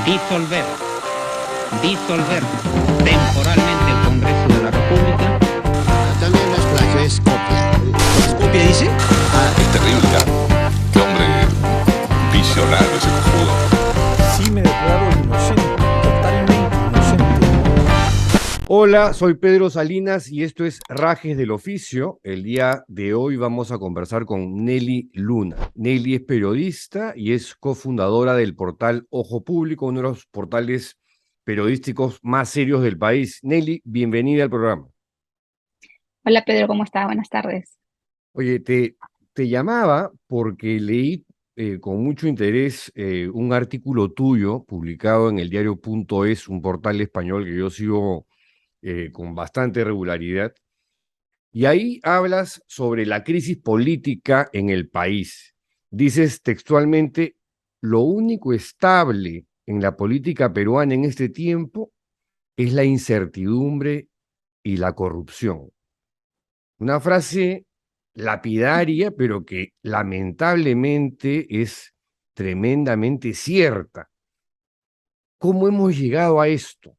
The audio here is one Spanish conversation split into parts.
disolver, disolver temporalmente el Congreso de la República. También las playas es copia. ¿Copia dice? Es terrible, ¿ah? Qué hombre visionario ese cojudo. Sí me declaro inocente, totalmente inocente. Hola, soy Pedro Salinas y esto es Rajes del Oficio. El día de hoy vamos a conversar con Nelly Luna. Nelly es periodista y es cofundadora del portal Ojo Público, uno de los portales periodísticos más serios del país. Nelly, bienvenida al programa. Hola Pedro, ¿cómo está? Buenas tardes. Oye, te llamaba porque leí con mucho interés un artículo tuyo publicado en el diario.es, un portal español que yo sigo con bastante regularidad. Y ahí hablas sobre la crisis política en el país. Dices textualmente, lo único estable en la política peruana en este tiempo es la incertidumbre y la corrupción. Una frase lapidaria, pero que lamentablemente es tremendamente cierta. ¿Cómo hemos llegado a esto?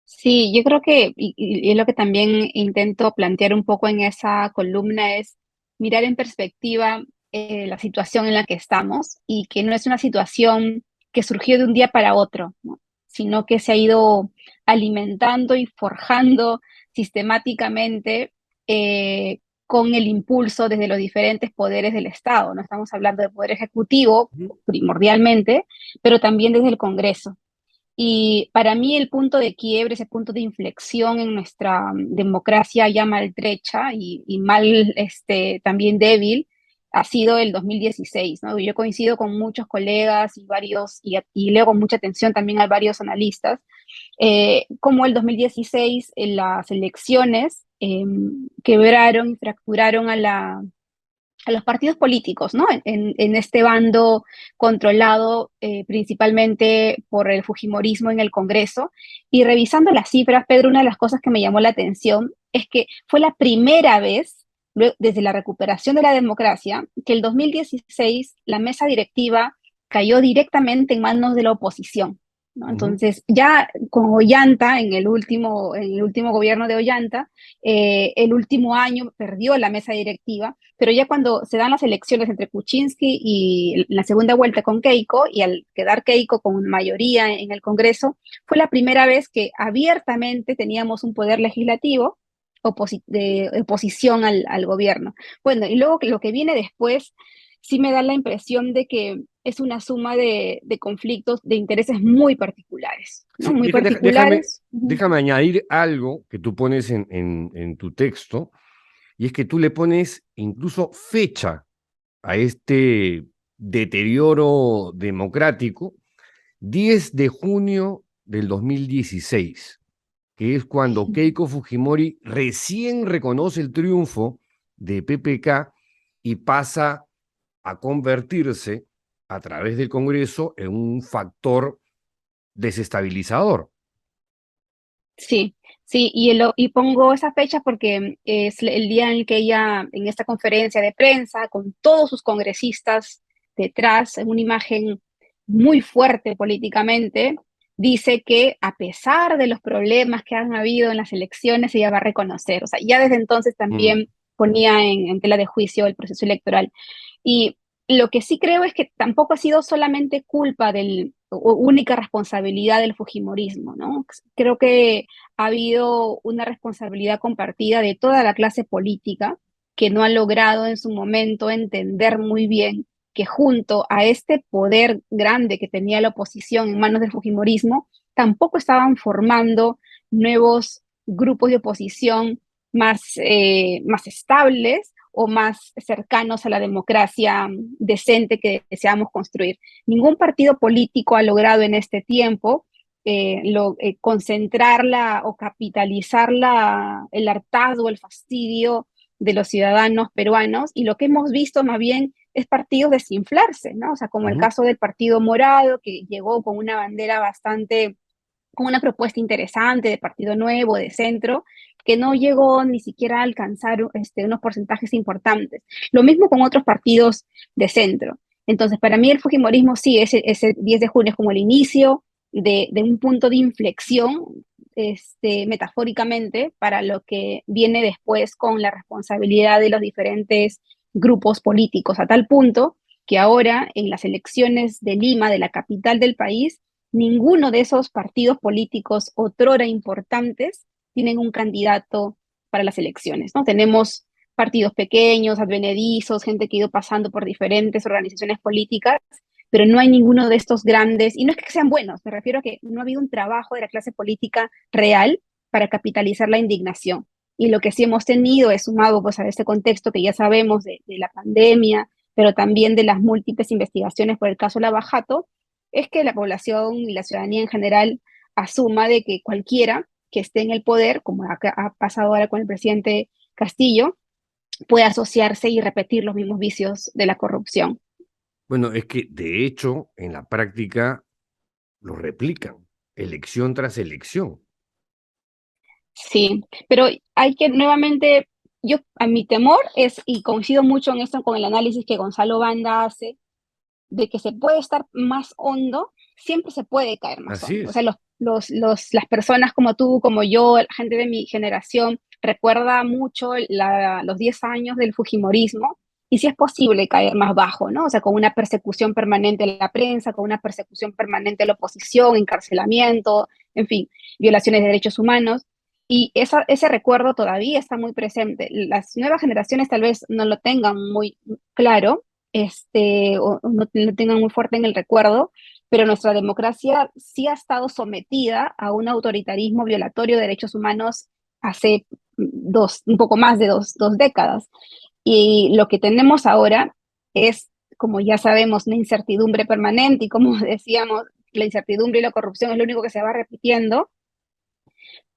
Sí, yo creo que, y es lo que también intento plantear un poco en esa columna, es mirar en perspectiva la situación en la que estamos y que no es una situación que surgió de un día para otro, ¿no? Sino que se ha ido alimentando y forjando sistemáticamente con el impulso desde los diferentes poderes del Estado. No estamos hablando del poder ejecutivo primordialmente, pero también desde el Congreso. Y para mí el punto de quiebre, ese punto de inflexión en nuestra democracia ya maltrecha y mal, también débil, ha sido el 2016, ¿no? Yo coincido con muchos colegas y varios, y leo con mucha atención también a varios analistas, como el 2016 las elecciones quebraron y fracturaron a los partidos políticos, ¿no? En este bando controlado principalmente por el fujimorismo en el Congreso. Y revisando las cifras, Pedro, una de las cosas que me llamó la atención es que fue la primera vez, desde la recuperación de la democracia, que el 2016 la mesa directiva cayó directamente en manos de la oposición, ¿no? Ujú. Entonces, ya con Ollanta, en el último gobierno de Ollanta, el último año perdió la mesa directiva, pero ya cuando se dan las elecciones entre Kuczynski y la segunda vuelta con Keiko, y al quedar Keiko con mayoría en el Congreso, fue la primera vez que abiertamente teníamos un poder legislativo de oposición al gobierno. Bueno, y luego lo que viene después sí me da la impresión de que es una suma de conflictos, de intereses muy particulares, ¿no? Sí, Muy déjame, particulares. Ujú. déjame añadir algo que tú pones en tu texto, y es que tú le pones incluso fecha a este deterioro democrático, 10 de junio del 2016, que es cuando Keiko Fujimori recién reconoce el triunfo de PPK y pasa a convertirse a través del Congreso en un factor desestabilizador. Sí, sí, y pongo esa fecha porque es el día en el que ella, en esta conferencia de prensa, con todos sus congresistas detrás, en una imagen muy fuerte políticamente, dice que a pesar de los problemas que han habido en las elecciones, ella va a reconocer. O sea, ya desde entonces Mm. también ponía en tela de juicio el proceso electoral. Y lo que sí creo es que tampoco ha sido solamente culpa o única responsabilidad del fujimorismo, ¿no? Creo que ha habido una responsabilidad compartida de toda la clase política que no ha logrado en su momento entender muy bien que junto a este poder grande que tenía la oposición en manos del fujimorismo, tampoco estaban formando nuevos grupos de oposición más estables o más cercanos a la democracia decente que deseamos construir. Ningún partido político ha logrado en este tiempo concentrarla o capitalizar el hartazgo, el fastidio de los ciudadanos peruanos, y lo que hemos visto más bien es partidos desinflarse, ¿no? O sea, como el Ujú. caso del Partido Morado, que llegó con una bandera bastante, con una propuesta interesante de partido nuevo, de centro, que no llegó ni siquiera a alcanzar unos porcentajes importantes. Lo mismo con otros partidos de centro. Entonces, para mí el Fujimorismo sí, ese 10 de junio es como el inicio de un punto de inflexión, metafóricamente, para lo que viene después con la responsabilidad de los diferentes grupos políticos, a tal punto que ahora en las elecciones de Lima, de la capital del país, ninguno de esos partidos políticos otrora importantes tienen un candidato para las elecciones, ¿no? Tenemos partidos pequeños, advenedizos, gente que ha ido pasando por diferentes organizaciones políticas, pero no hay ninguno de estos grandes, y no es que sean buenos, me refiero a que no ha habido un trabajo de la clase política real para capitalizar la indignación. Y lo que sí hemos tenido es sumado pues, a este contexto que ya sabemos de la pandemia, pero también de las múltiples investigaciones por el caso Lavajato, es que la población y la ciudadanía en general asuma de que cualquiera que esté en el poder, como ha pasado ahora con el presidente Castillo, puede asociarse y repetir los mismos vicios de la corrupción. Bueno, es que de hecho, en la práctica lo replican, elección tras elección. Sí, pero hay que nuevamente, a mi temor es, y coincido mucho en esto con el análisis que Gonzalo Banda hace, de que se puede estar más hondo, siempre se puede caer más Así hondo. O es. sea, las personas como tú, como yo, la gente de mi generación, recuerda mucho los 10 años del Fujimorismo, y si es posible caer más bajo, ¿no? O sea, con una persecución permanente de la prensa, con una persecución permanente de la oposición, encarcelamiento, en fin, violaciones de derechos humanos. Y ese recuerdo todavía está muy presente. Las nuevas generaciones tal vez no lo tengan muy claro, o no lo tengan muy fuerte en el recuerdo, pero nuestra democracia sí ha estado sometida a un autoritarismo violatorio de derechos humanos hace un poco más de dos décadas. Y lo que tenemos ahora es, como ya sabemos, una incertidumbre permanente y como decíamos, la incertidumbre y la corrupción es lo único que se va repitiendo,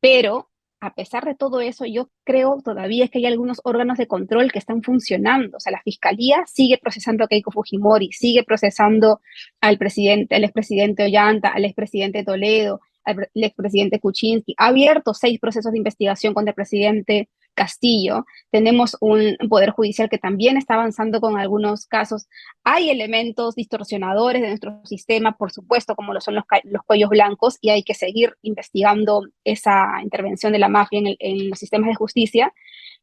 pero a pesar de todo eso, yo creo todavía que hay algunos órganos de control que están funcionando. O sea, la fiscalía sigue procesando a Keiko Fujimori, sigue procesando al expresidente Ollanta, al expresidente Toledo, al expresidente Kuczynski. Ha abierto 6 procesos de investigación contra el presidente Castillo. Tenemos un poder judicial que también está avanzando con algunos casos. Hay elementos distorsionadores de nuestro sistema, por supuesto, como lo son los cuellos blancos, y hay que seguir investigando esa intervención de la mafia en los sistemas de justicia,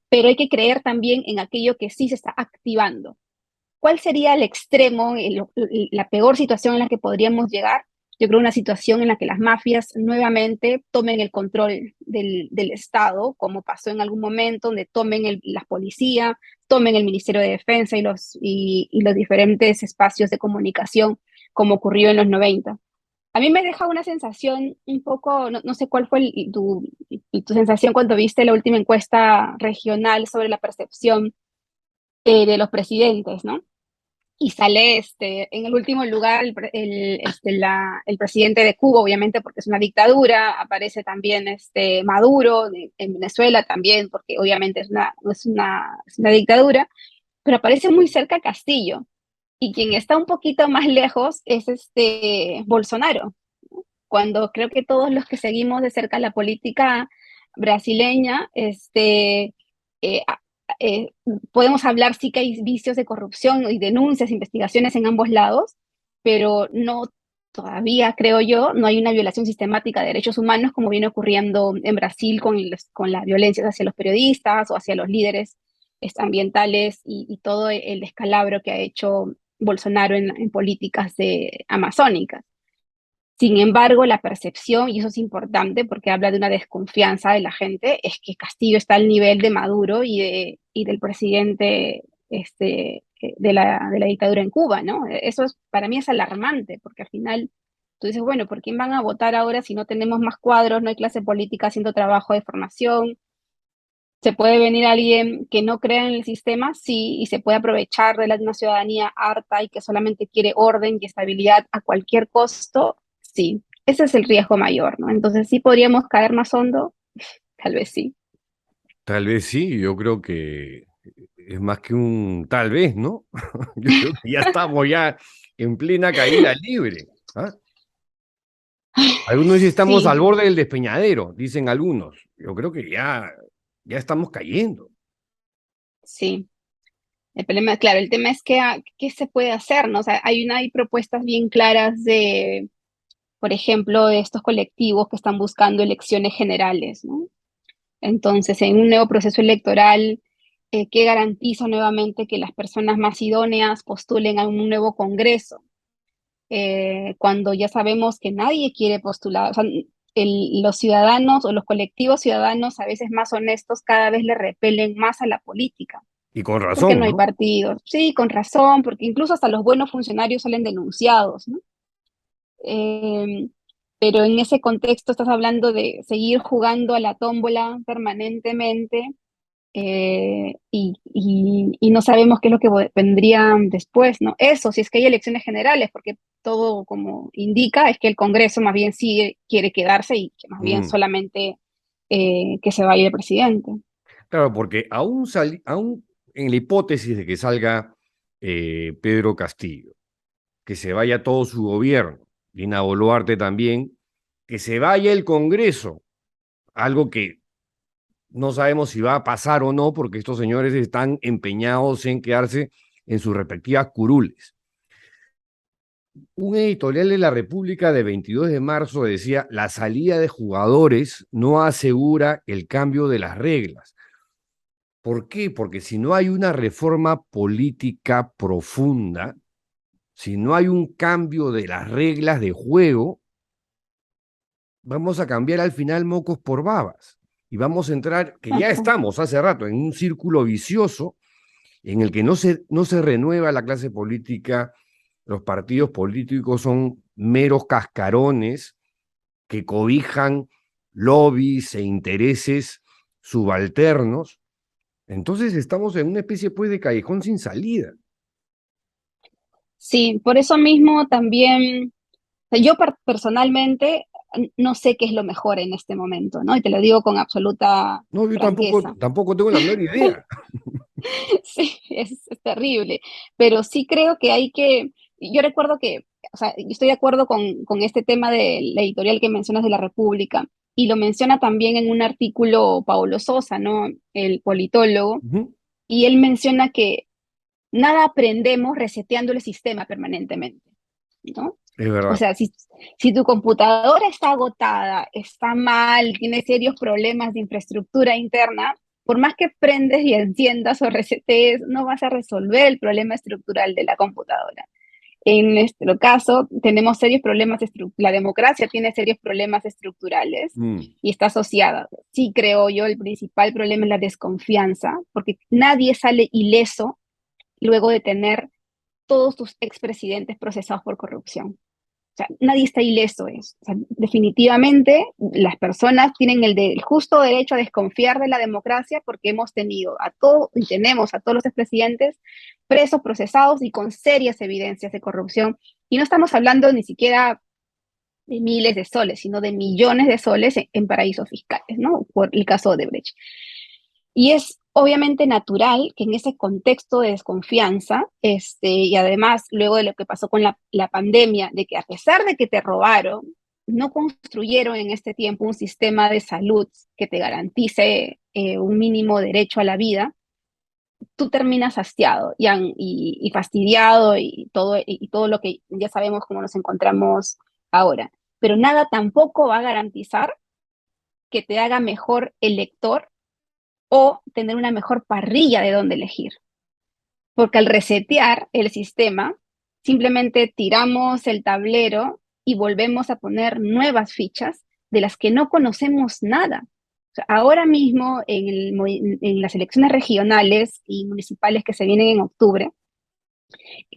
pero hay que creer también en aquello que sí se está activando. ¿Cuál sería el extremo, la peor situación en la que podríamos llegar? Yo creo una situación en la que las mafias nuevamente tomen el control del Estado, como pasó en algún momento, donde tomen la policía, tomen el Ministerio de Defensa y los diferentes espacios de comunicación, como ocurrió en los 90. A mí me deja una sensación un poco, no sé cuál fue tu sensación cuando viste la última encuesta regional sobre la percepción de los presidentes, ¿no? Y sale en el último lugar el presidente de Cuba, obviamente porque es una dictadura, aparece también Maduro en Venezuela también, porque obviamente es una dictadura, pero aparece muy cerca Castillo, y quien está un poquito más lejos es Bolsonaro, cuando creo que todos los que seguimos de cerca la política brasileña, eh, eh, podemos hablar sí que hay vicios de corrupción y denuncias, investigaciones en ambos lados, pero no todavía, creo yo, no hay una violación sistemática de derechos humanos como viene ocurriendo en Brasil con la violencia hacia los periodistas o hacia los líderes ambientales y todo el descalabro que ha hecho Bolsonaro en políticas amazónicas. Sin embargo, la percepción, y eso es importante porque habla de una desconfianza de la gente, es que Castillo está al nivel de Maduro y del presidente de la dictadura en Cuba, ¿no? Eso para mí es alarmante, porque al final tú dices, bueno, ¿por quién van a votar ahora si no tenemos más cuadros, no hay clase política haciendo trabajo de formación? ¿Se puede venir alguien que no crea en el sistema? Sí, y se puede aprovechar de una ciudadanía harta y que solamente quiere orden y estabilidad a cualquier costo. Sí, ese es el riesgo mayor, ¿no? Entonces, ¿sí podríamos caer más hondo? Tal vez sí. Tal vez sí, yo creo que es más que un tal vez, ¿no? Yo creo que ya estamos ya en plena caída libre. ¿Ah? Algunos dicen estamos al Sí, borde del despeñadero, dicen algunos. Yo creo que ya estamos cayendo. sí. El problema, claro, el tema es que, ¿qué se puede hacer, no? O sea, hay propuestas bien claras de, por ejemplo, de estos colectivos que están buscando elecciones generales, ¿no? Entonces, en un nuevo proceso electoral, ¿qué garantiza nuevamente que las personas más idóneas postulen a un nuevo Congreso? Cuando ya sabemos que nadie quiere postular, o sea, los ciudadanos o los colectivos ciudadanos a veces más honestos cada vez le repelen más a la política, Y con porque no razón, hay ¿no? partidos. Sí, con razón, porque incluso hasta los buenos funcionarios salen denunciados, ¿no? Eh, pero en ese contexto estás hablando de seguir jugando a la tómbola permanentemente, y no sabemos qué es lo que vendría después, ¿no? Eso, si es que hay elecciones generales, porque todo como indica es que el Congreso más bien sí quiere quedarse y que más bien Mm. solamente que se vaya el presidente. Claro, porque aún en la hipótesis de que salga Pedro Castillo, que se vaya todo su gobierno, Dina Boluarte también, que se vaya el Congreso, algo que no sabemos si va a pasar o no, porque estos señores están empeñados en quedarse en sus respectivas curules. Un editorial de La República de 22 de marzo decía: la salida de jugadores no asegura el cambio de las reglas. ¿Por qué? Porque si no hay una reforma política profunda, si no hay un cambio de las reglas de juego, vamos a cambiar al final mocos por babas. Y vamos a entrar, que ya Ajá. estamos hace rato, en un círculo vicioso en el que no se renueva la clase política. Los partidos políticos son meros cascarones que cobijan lobbies e intereses subalternos. Entonces estamos en una especie pues de callejón sin salida. Sí, por eso mismo también, o sea, yo personalmente no sé qué es lo mejor en este momento, ¿no? Y te lo digo con absoluta No, yo tampoco, franqueza. tampoco tengo la menor idea. Sí, es terrible, pero sí creo que yo recuerdo que, o sea, yo estoy de acuerdo con este tema de la editorial que mencionas de La República, y lo menciona también en un artículo Paulo Sosa, ¿no? El politólogo, Ujú. y él menciona que nada aprendemos reseteando el sistema permanentemente, ¿no? Es O verdad. sea, si tu computadora está agotada, está mal, tiene serios problemas de infraestructura interna, por más que prendes y enciendas o resetees, no vas a resolver el problema estructural de la computadora. En nuestro caso, tenemos serios problemas la democracia tiene serios problemas estructurales Mm. y está asociada. Sí, creo yo, el principal problema es la desconfianza, porque nadie sale ileso luego de tener todos tus expresidentes procesados por corrupción. O sea, nadie está ileso de eso. O sea, definitivamente las personas tienen el justo derecho a desconfiar de la democracia porque hemos tenido a todos y tenemos a todos los expresidentes presos, procesados y con serias evidencias de corrupción. Y no estamos hablando ni siquiera de miles de soles, sino de millones de soles en paraísos fiscales, ¿no? Por el caso de Brecht. Y es obviamente natural que en ese contexto de desconfianza, y además luego de lo que pasó con la pandemia, de que a pesar de que te robaron, no construyeron en este tiempo un sistema de salud que te garantice un mínimo derecho a la vida, tú terminas hastiado y fastidiado y todo lo que ya sabemos cómo nos encontramos ahora. Pero nada tampoco va a garantizar que te haga mejor elector o tener una mejor parrilla de dónde elegir. Porque al resetear el sistema, simplemente tiramos el tablero y volvemos a poner nuevas fichas de las que no conocemos nada. O sea, ahora mismo en las elecciones regionales y municipales que se vienen en octubre,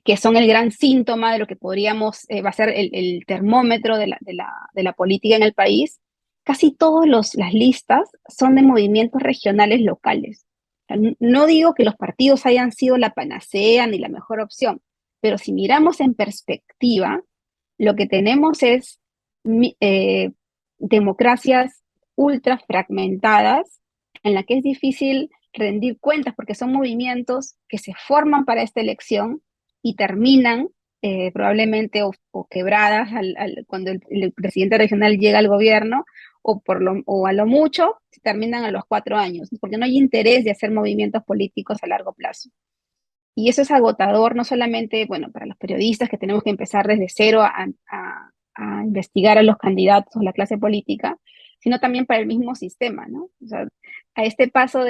que son el gran síntoma de lo que va a ser el termómetro de la política en el país, casi todas las listas son de movimientos regionales locales. O sea, no digo que los partidos hayan sido la panacea ni la mejor opción, pero si miramos en perspectiva, lo que tenemos es democracias ultra fragmentadas en la que es difícil rendir cuentas porque son movimientos que se forman para esta elección y terminan probablemente o quebradas cuando el presidente regional llega al gobierno, o a lo mucho terminan a los 4 años, porque no hay interés de hacer movimientos políticos a largo plazo. Y eso es agotador, no solamente, bueno, para los periodistas que tenemos que empezar desde cero a investigar a los candidatos, la clase política, sino también para el mismo sistema, ¿no? O sea, a este paso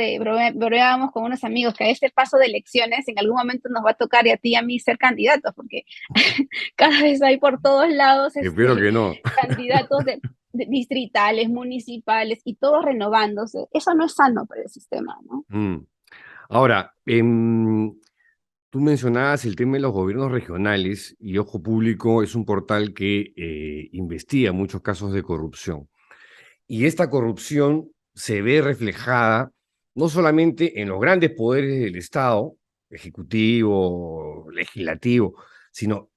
bromeábamos con unos amigos que a este paso de elecciones en algún momento nos va a tocar y a ti y a mí ser candidatos, porque cada vez hay por todos lados Espero que no. candidatos de distritales, municipales y todos renovándose. Eso no es sano para el sistema, ¿no? Ahora, tú mencionabas el tema de los gobiernos regionales y Ojo Público es un portal que investiga muchos casos de corrupción. Y esta corrupción se ve reflejada no solamente en los grandes poderes del Estado, ejecutivo, legislativo, sino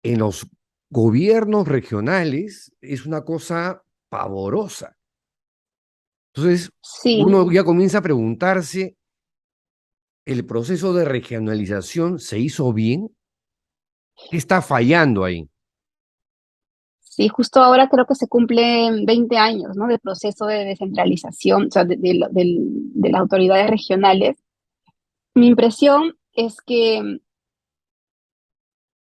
en los gobiernos regionales. Es una cosa pavorosa. Entonces, Sí, uno ya comienza a preguntarse, ¿el proceso de regionalización se hizo bien? ¿Qué está fallando ahí? sí, justo ahora creo que se cumplen 20 años, ¿no? De proceso de descentralización, o sea, de las autoridades regionales. Mi impresión es que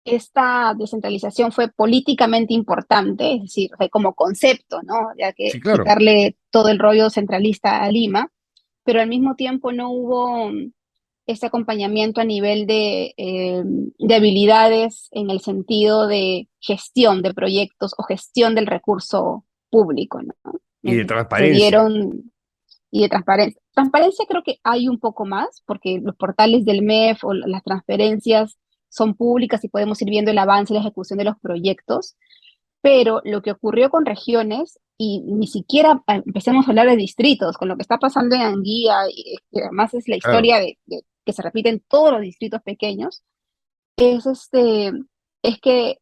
esta descentralización fue políticamente importante, es decir, o sea, como concepto, ¿no? Ya que Sí, claro. quitarle todo el rollo centralista a Lima, pero al mismo tiempo no hubo ese acompañamiento a nivel de habilidades en el sentido de gestión de proyectos o gestión del recurso público, ¿no? Y de Se transparencia. dieron, y de transparencia. Transparencia creo que hay un poco más, porque los portales del MEF o las transferencias son públicas y podemos ir viendo el avance y la ejecución de los proyectos, pero lo que ocurrió con regiones, y ni siquiera empecemos a hablar de distritos, con lo que está pasando en Anguía, y que además es la Claro. historia que se repite en todos los distritos pequeños, es, es que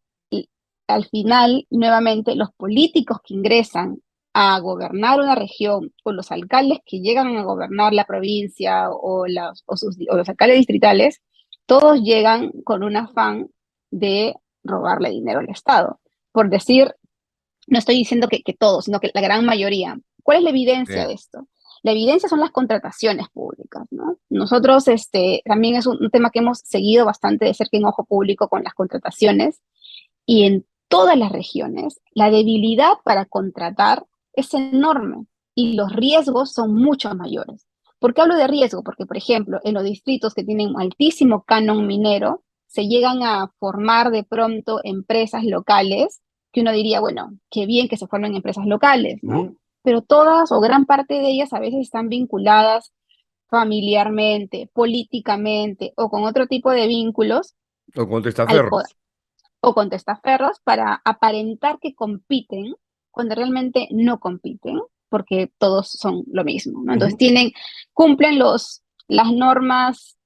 al final, nuevamente, los políticos que ingresan a gobernar una región, o los alcaldes que llegan a gobernar la provincia, o los alcaldes distritales, todos llegan con un afán de robarle dinero al Estado. Por decir, no estoy diciendo que todos, sino que la gran mayoría. ¿Cuál es la evidencia Sí. de esto? La evidencia son las contrataciones públicas, ¿no? Nosotros, también es un tema que hemos seguido bastante de cerca en Ojo Público con las contrataciones, y en todas las regiones la debilidad para contratar es enorme y los riesgos son mucho mayores. ¿Por qué hablo de riesgo? Porque, por ejemplo, en los distritos que tienen un altísimo canon minero, se llegan a formar de pronto empresas locales que uno diría, bueno, qué bien que se formen empresas locales, ¿no? Ujú. Pero todas o gran parte de ellas a veces están vinculadas familiarmente, políticamente o con otro tipo de vínculos O con al poder testaferros. o con testaferros para aparentar que compiten cuando realmente no compiten, porque todos son lo mismo, ¿no? Entonces Ujú. cumplen las normas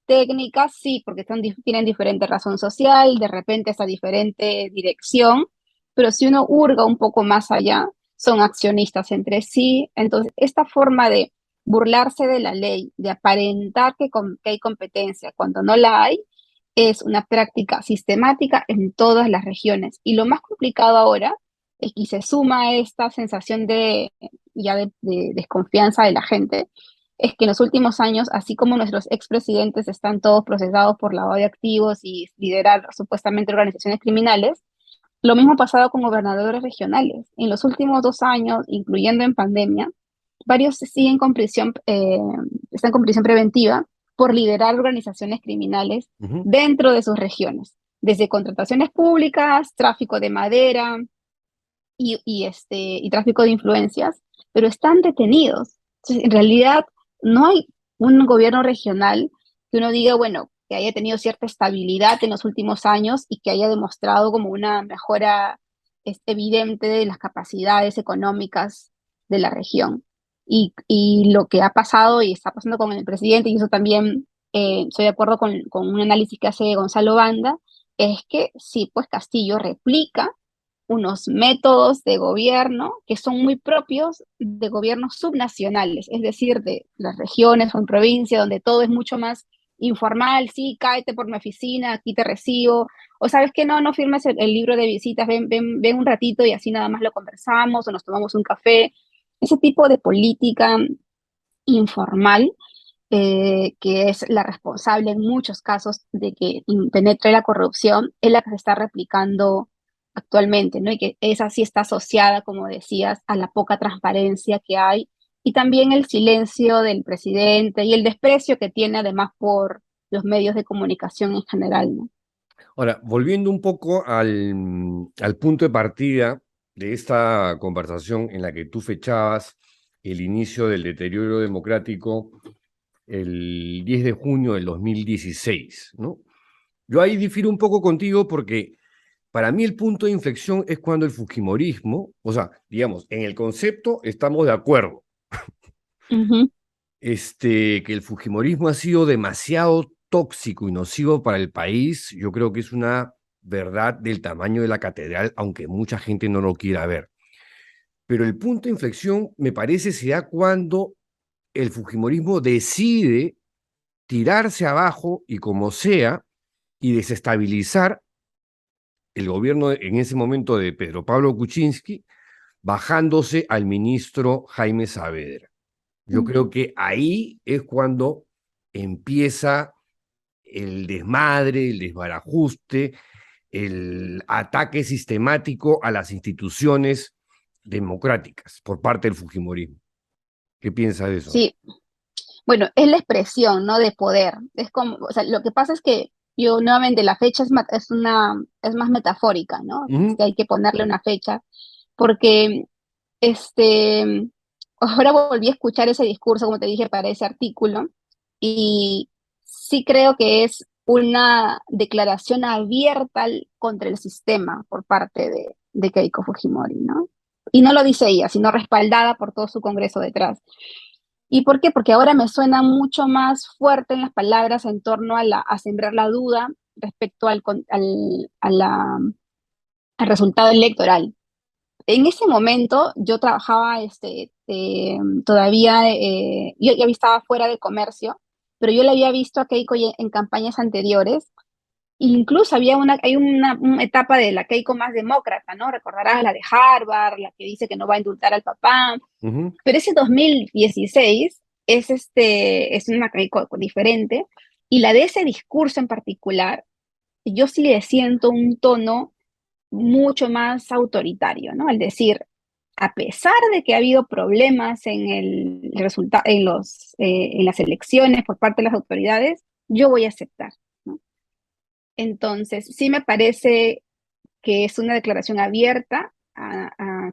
técnicas, sí, porque tienen diferente razón social, de repente esa diferente dirección, pero si uno hurga un poco más allá, son accionistas entre sí. Entonces, esta forma de burlarse de la ley, de aparentar que hay competencia cuando no la hay, es una práctica sistemática en todas las regiones. Y lo más complicado ahora es que se suma a esta sensación de desconfianza de la gente, es que en los últimos años, así como nuestros expresidentes están todos procesados por lavado de activos y liderar supuestamente organizaciones criminales, lo mismo ha pasado con gobernadores regionales. En los últimos 2 años, incluyendo en pandemia, varios están con prisión preventiva por liderar organizaciones criminales Ujú. dentro de sus regiones, desde contrataciones públicas, tráfico de madera y tráfico de influencias, pero están detenidos. Entonces, en realidad, no hay un gobierno regional que uno diga, bueno, que haya tenido cierta estabilidad en los últimos años y que haya demostrado como una mejora evidente de las capacidades económicas de la región. Y lo que ha pasado y está pasando con el presidente, y eso también estoy de acuerdo con un análisis que hace Gonzalo Banda, es que sí, pues Castillo replica unos métodos de gobierno que son muy propios de gobiernos subnacionales, es decir, de las regiones o en provincia, donde todo es mucho más informal, sí, cáete por mi oficina, aquí te recibo, o sabes que no firmes el libro de visitas, ven un ratito y así nada más lo conversamos o nos tomamos un café. Ese tipo de política informal que es la responsable en muchos casos de que penetre la corrupción, es la que se está replicando actualmente, ¿no? Y que esa sí está asociada, como decías, a la poca transparencia que hay y también el silencio del presidente y el desprecio que tiene además por los medios de comunicación en general, ¿no? Ahora, volviendo un poco al punto de partida de esta conversación en la que tú fechabas el inicio del deterioro democrático el 10 de junio del 2016, ¿no? Yo ahí difiero un poco contigo porque para mí el punto de inflexión es cuando el fujimorismo, o sea, digamos, en el concepto estamos de acuerdo, Ujú. que el fujimorismo ha sido demasiado tóxico y nocivo para el país, yo creo que es una verdad del tamaño de la catedral, aunque mucha gente no lo quiera ver. Pero el punto de inflexión, me parece, se da cuando el fujimorismo decide tirarse abajo y como sea, y desestabilizar el gobierno en ese momento de Pedro Pablo Kuczynski, bajándose al ministro Jaime Saavedra. Yo creo que ahí es cuando empieza el desmadre, el desbarajuste, el ataque sistemático a las instituciones democráticas por parte del fujimorismo. ¿Qué piensa de eso? Sí, bueno, es la expresión, ¿no? De poder. Es como, o sea, lo que pasa es que yo nuevamente la fecha es más metafórica, ¿no? Es Ujú. que hay que ponerle una fecha, porque este, ahora volví a escuchar ese discurso, como te dije, para ese artículo, y sí creo que es una declaración abierta contra el sistema por parte de Keiko Fujimori, ¿no? Y no lo dice ella, sino respaldada por todo su congreso detrás. ¿Y por qué? Porque ahora me suena mucho más fuerte en las palabras en torno a sembrar la duda respecto al resultado electoral. En ese momento yo trabajaba todavía, yo ya estaba fuera del comercio, pero yo le había visto a Keiko en campañas anteriores. Incluso hay una etapa de la Keiko más demócrata, ¿no? Recordarás la de Harvard, la que dice que no va a indultar al papá. Ujú. Pero ese 2016 es una Keiko diferente. Y la de ese discurso en particular, yo sí le siento un tono mucho más autoritario, ¿no? Al decir, a pesar de que ha habido problemas en el resultado, en las elecciones por parte de las autoridades, yo voy a aceptar, ¿no? Entonces, sí me parece que es una declaración abierta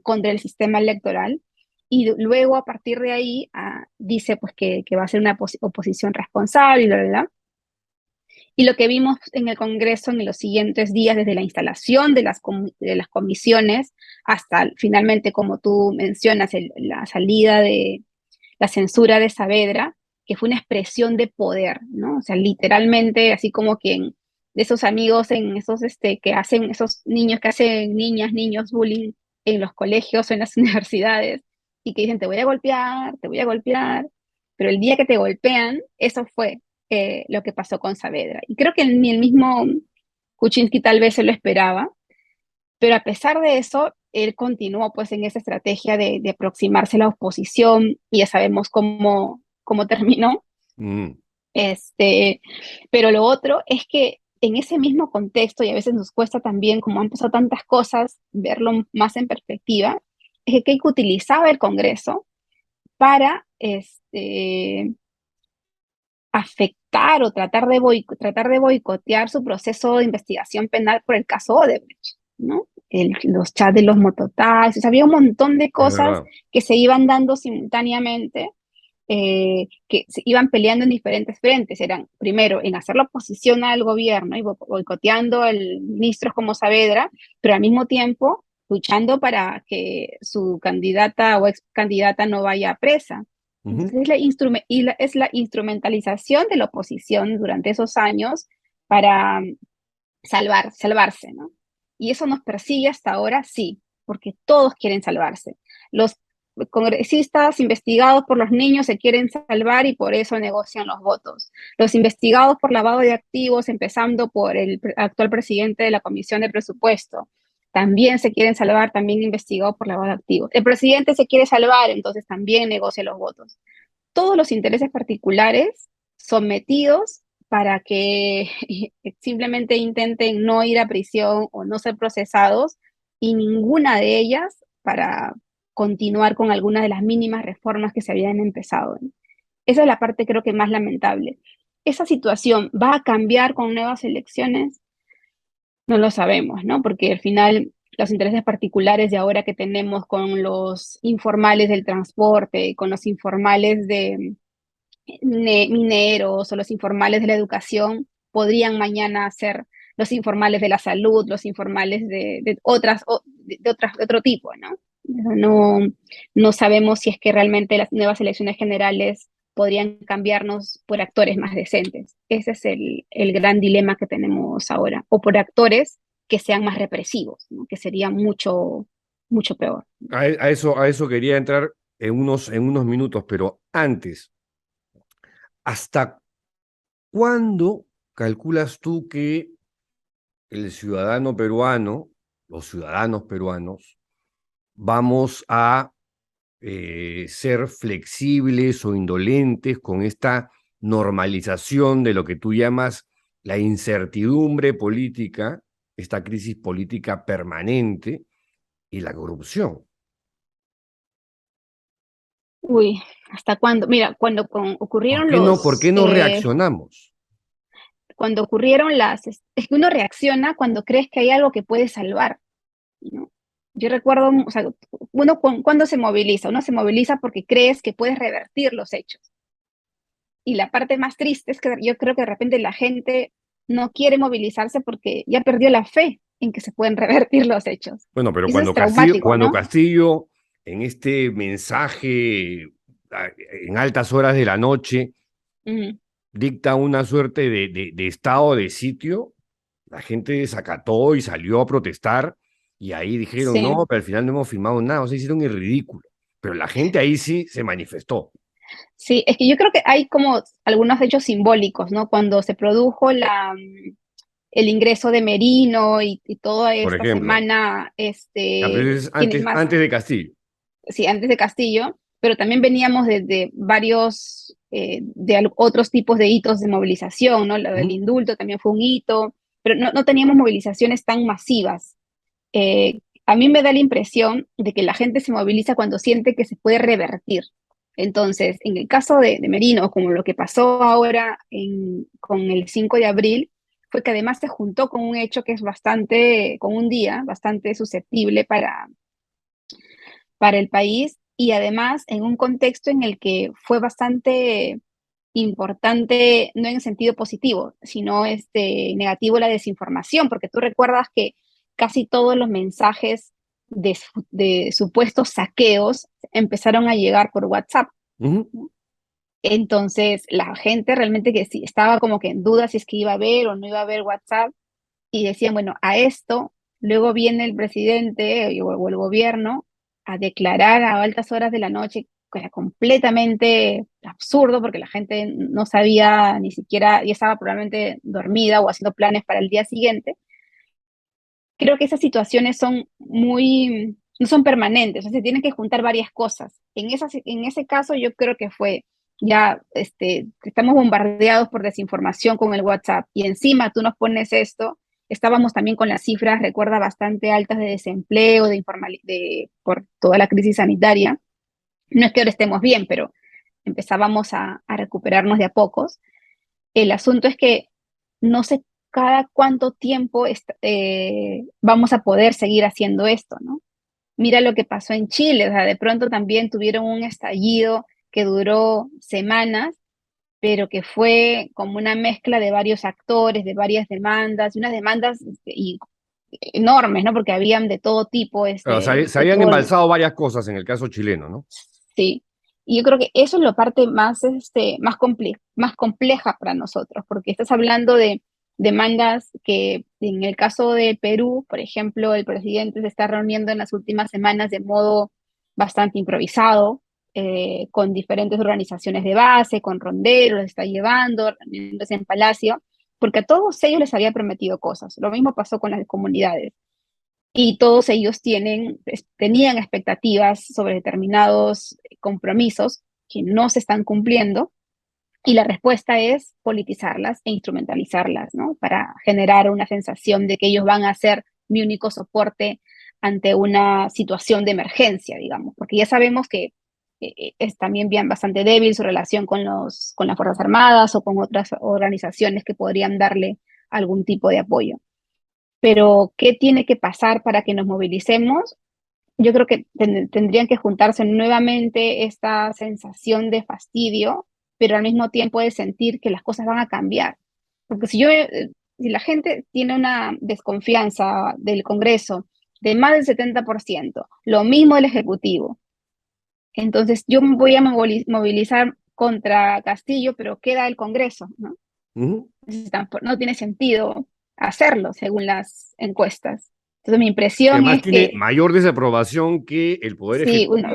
contra el sistema electoral y luego a partir de ahí dice pues que va a ser una oposición responsable, bla, bla, bla. Y lo que vimos en el Congreso en los siguientes días, desde la instalación de las comisiones hasta finalmente, como tú mencionas, la salida de la censura de Saavedra, que fue una expresión de poder, ¿no? O sea, literalmente, así como quien de esos amigos en esos, que hacen, esos niños que hacen niños bullying en los colegios o en las universidades, y que dicen, te voy a golpear, pero el día que te golpean, eso fue lo que pasó con Saavedra. Y creo que ni el mismo Kuczynski tal vez se lo esperaba, pero a pesar de eso, él continuó pues en esa estrategia de aproximarse a la oposición y ya sabemos cómo terminó. Mm. Este, pero lo otro es que en ese mismo contexto, y a veces nos cuesta también, como han pasado tantas cosas, verlo más en perspectiva, es que Keiko utilizaba el Congreso para afectar o tratar de boicotear su proceso de investigación penal por el caso Odebrecht, ¿no? Los chats de los mototaxis, había un montón de Es cosas verdad. que se iban dando simultáneamente, que se iban peleando en diferentes frentes. Eran, primero, en hacer la oposición al gobierno y boicoteando a ministros como Saavedra, pero al mismo tiempo luchando para que su candidata o ex candidata no vaya presa. Ujú. Entonces es la instrumentalización de la oposición durante esos años para salvarse, ¿no? Y eso nos persigue hasta ahora, sí, porque todos quieren salvarse. Los congresistas investigados por los niños se quieren salvar y por eso negocian los votos. Los investigados por lavado de activos, empezando por el actual presidente de la Comisión de Presupuesto, también se quieren salvar, también investigados por lavado de activos. El presidente se quiere salvar, entonces también negocia los votos. todos los intereses particulares sometidos para que simplemente intenten no ir a prisión o no ser procesados, y ninguna de ellas para continuar con algunas de las mínimas reformas que se habían empezado, ¿no? Esa es la parte creo que más lamentable. ¿Esa situación va a cambiar con nuevas elecciones? No lo sabemos, ¿no? Porque al final los intereses particulares de ahora que tenemos con los informales del transporte, con los informales de mineros o los informales de la educación, podrían mañana ser los informales de la salud, los informales de otro tipo, ¿no? No, no sabemos si es que realmente las nuevas elecciones generales podrían cambiarnos por actores más decentes. Ese es el gran dilema que tenemos ahora, o por actores que sean más represivos, ¿no? Que sería mucho, mucho peor. A eso quería entrar en unos minutos, pero antes, ¿hasta cuándo calculas tú que el ciudadano peruano, los ciudadanos peruanos, vamos a ser flexibles o indolentes con esta normalización de lo que tú llamas la incertidumbre política, esta crisis política permanente y la corrupción? Uy, ¿hasta cuándo? Mira, cuando ocurrieron ¿Por qué no reaccionamos? cuando ocurrieron es que uno reacciona cuando crees que hay algo que puede salvar, ¿no? Yo recuerdo, o sea, cuando se moviliza, uno se moviliza porque crees que puedes revertir los hechos. Y la parte más triste es que yo creo que de repente la gente no quiere movilizarse porque ya perdió la fe en que se pueden revertir los hechos. Bueno, pero Eso cuando es traumático, ¿no? Castillo, en este mensaje en altas horas de la noche, dicta una suerte de estado de sitio, la gente desacató y salió a protestar, y ahí dijeron, Sí. no, pero al final no hemos firmado nada, o sea, hicieron el ridículo. Pero la gente ahí sí se manifestó. Sí, es que yo creo que hay como algunos hechos simbólicos, ¿no? Cuando se produjo el ingreso de Merino y toda Por esta ejemplo, semana, antes de Castillo. Sí, antes de Castillo, pero también veníamos de varios, otros tipos de hitos de movilización, ¿no? Lo del indulto también fue un hito, pero no teníamos movilizaciones tan masivas. A mí me da la impresión de que la gente se moviliza cuando siente que se puede revertir. Entonces, en el caso de Merino, como lo que pasó ahora con el 5 de abril, fue que además se juntó con un hecho que es con un día bastante susceptible para el país, y además en un contexto en el que fue bastante importante, no en sentido positivo, sino negativo, la desinformación, porque tú recuerdas que casi todos los mensajes de supuestos saqueos empezaron a llegar por WhatsApp. Entonces, la gente realmente que sí, estaba como que en duda si es que iba a haber o no iba a haber WhatsApp, y decían, bueno, a esto, luego viene el presidente o el gobierno a declarar a altas horas de la noche, que era completamente absurdo porque la gente no sabía ni siquiera, y estaba probablemente dormida o haciendo planes para el día siguiente. Creo que esas situaciones no son permanentes, o sea, se tienen que juntar varias cosas. En ese caso yo creo que fue ya, estamos bombardeados por desinformación con el WhatsApp, y encima tú nos pones esto. Estábamos también con las cifras, recuerda, bastante altas de desempleo, por toda la crisis sanitaria. No es que ahora estemos bien, pero empezábamos a recuperarnos de a pocos. El asunto es que no sé cada cuánto tiempo vamos a poder seguir haciendo esto, ¿no? Mira lo que pasó en Chile, o sea, de pronto también tuvieron un estallido que duró semanas, pero que fue como una mezcla de varios actores, de varias demandas, y unas demandas enormes, ¿no? Porque habían de todo tipo. Claro, se habían embalsado varias cosas en el caso chileno, ¿no? Sí, y yo creo que eso es la parte más compleja para nosotros, porque estás hablando de demandas que en el caso de Perú, por ejemplo, el presidente se está reuniendo en las últimas semanas de modo bastante improvisado, con diferentes organizaciones de base, con ronderos, los está llevando, reuniéndose en Palacio, porque a todos ellos les había prometido cosas. Lo mismo pasó con las comunidades. Y todos ellos tenían expectativas sobre determinados compromisos, que no se están cumpliendo, y la respuesta es politizarlas e instrumentalizarlas, ¿no? Para generar una sensación de que ellos van a ser mi único soporte ante una situación de emergencia, digamos, porque ya sabemos que es también bien bastante débil su relación con con las Fuerzas Armadas o con otras organizaciones que podrían darle algún tipo de apoyo. Pero, ¿qué tiene que pasar para que nos movilicemos? Yo creo que tendrían que juntarse nuevamente esta sensación de fastidio, pero al mismo tiempo de sentir que las cosas van a cambiar. Porque si la gente tiene una desconfianza del Congreso de más del 70%, lo mismo del Ejecutivo, entonces yo me voy a movilizar contra Castillo, pero queda el Congreso, ¿no? Ujú. No tiene sentido hacerlo según las encuestas. Entonces mi Que impresión además es tiene que mayor desaprobación que el Poder sí, Ejecutivo.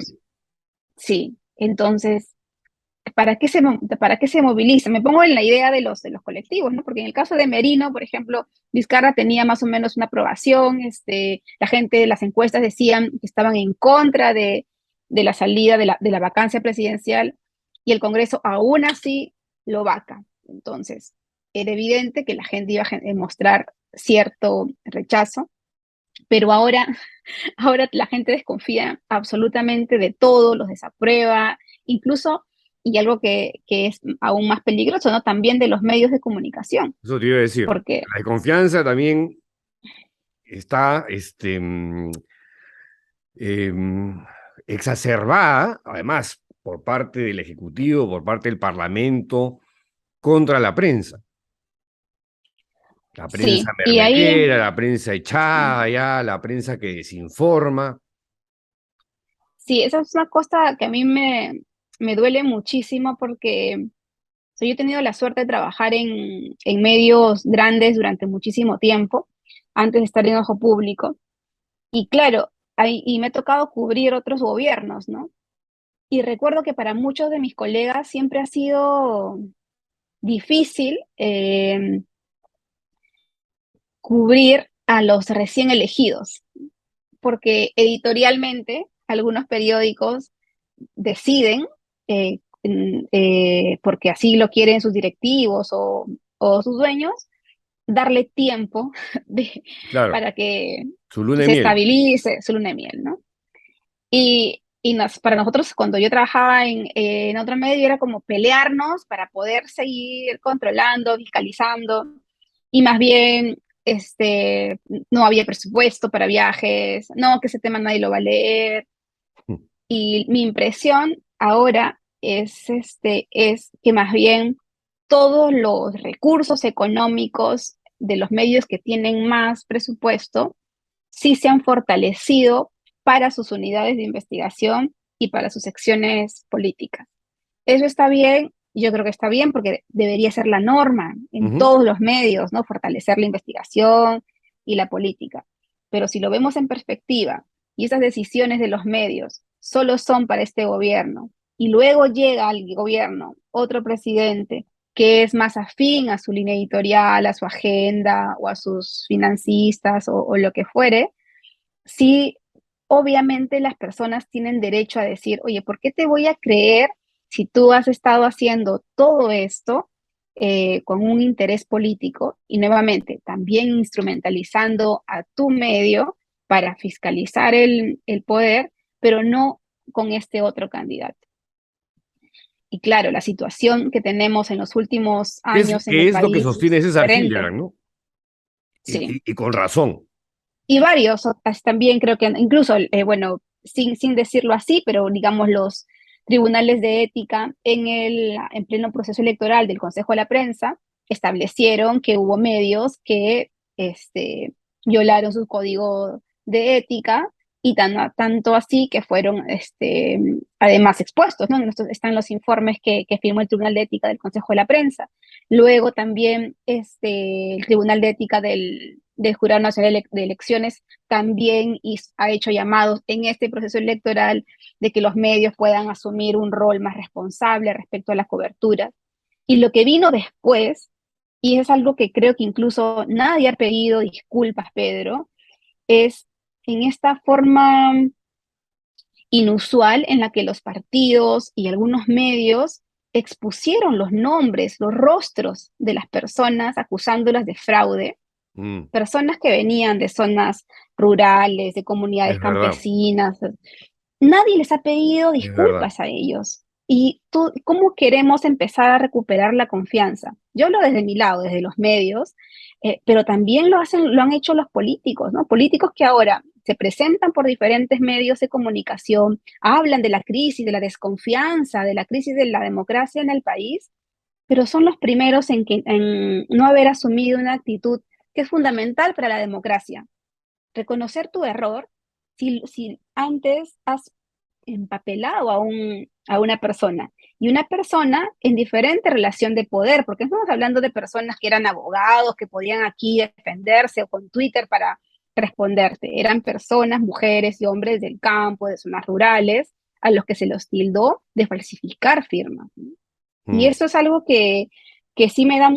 sí. Entonces, ¿para qué se moviliza? Me pongo en la idea de los colectivos, ¿no? Porque en el caso de Merino, por ejemplo, Vizcarra tenía más o menos una aprobación, la gente de las encuestas decían que estaban en contra de la salida de la vacancia presidencial, y el Congreso aún así lo vaca. Entonces, era evidente que la gente iba a mostrar cierto rechazo, pero ahora la gente desconfía absolutamente de todo, los desaprueba, incluso, y algo que es aún más peligroso, ¿no? También de los medios de comunicación, Eso te iba a decir. porque La desconfianza también está exacerbada, además, por parte del Ejecutivo, por parte del Parlamento, contra la prensa. La prensa sí, y ahí mermelera, la prensa echada ya, la prensa que desinforma. sí, esa es una cosa que a mí me duele muchísimo porque yo he tenido la suerte de trabajar en medios grandes durante muchísimo tiempo, antes de estar en ojo público, y claro, y me ha tocado cubrir otros gobiernos, ¿no? Y recuerdo que para muchos de mis colegas siempre ha sido difícil cubrir a los recién elegidos, porque editorialmente algunos periódicos deciden, porque así lo quieren sus directivos o sus dueños, darle tiempo Claro, para que su luna de se miel. estabilice su luna de miel, ¿no? Para nosotros, cuando yo trabajaba en otro medio, era como pelearnos para poder seguir controlando, fiscalizando, y más bien no había presupuesto para viajes, no, que ese tema nadie lo va a leer. Y mi impresión ahora es que más bien todos los recursos económicos de los medios que tienen más presupuesto sí se han fortalecido para sus unidades de investigación y para sus secciones políticas. Eso está bien, yo creo que está bien porque debería ser la norma en Ujú. todos los medios, ¿no? Fortalecer la investigación y la política. Pero si lo vemos en perspectiva y esas decisiones de los medios solo son para este gobierno y luego llega al gobierno otro presidente que es más afín a su línea editorial, a su agenda o a sus financistas o lo que fuere, sí, obviamente las personas tienen derecho a decir, oye, ¿por qué te voy a creer si tú has estado haciendo todo esto con un interés político y nuevamente también instrumentalizando a tu medio para fiscalizar el poder, pero no con este otro candidato? Y claro, la situación que tenemos en los últimos años en ¿Qué el es lo que país sostiene es César diferente. Hildebrand, ¿no? Sí. Y con razón. Y varios otras también creo que incluso, bueno, sin decirlo así, pero digamos los tribunales de ética en pleno proceso electoral del Consejo de la Prensa establecieron que hubo medios que violaron su código de ética y tanto así que fueron además expuestos, ¿no? Están los informes que firmó el Tribunal de Ética del Consejo de la Prensa. Luego también el Tribunal de Ética del Jurado Nacional de Elecciones también ha hecho llamados en este proceso electoral de que los medios puedan asumir un rol más responsable respecto a la cobertura. Y lo que vino después, y es algo que creo que incluso nadie ha pedido disculpas, Pedro, es en esta forma inusual en la que los partidos y algunos medios expusieron los nombres, los rostros de las personas acusándolas de fraude, Mm, personas que venían de zonas rurales, de comunidades es verdad, campesinas. Nadie les ha pedido es verdad. disculpas a ellos. ¿Y cómo queremos empezar a recuperar la confianza? Yo hablo desde mi lado, desde los medios, pero también lo han hecho los políticos, ¿no? Políticos que ahora se presentan por diferentes medios de comunicación, hablan de la crisis, de la desconfianza, de la crisis de la democracia en el país, pero son los primeros en no haber asumido una actitud que es fundamental para la democracia. Reconocer tu error. Si antes has empapelado a una persona y una persona en diferente relación de poder, porque estamos hablando de personas que eran abogados, que podían aquí defenderse o con Twitter para responderte. Eran personas, mujeres y hombres del campo, de zonas rurales, a los que se los tildó de falsificar firmas, ¿no? Y Mm. eso es algo que sí me da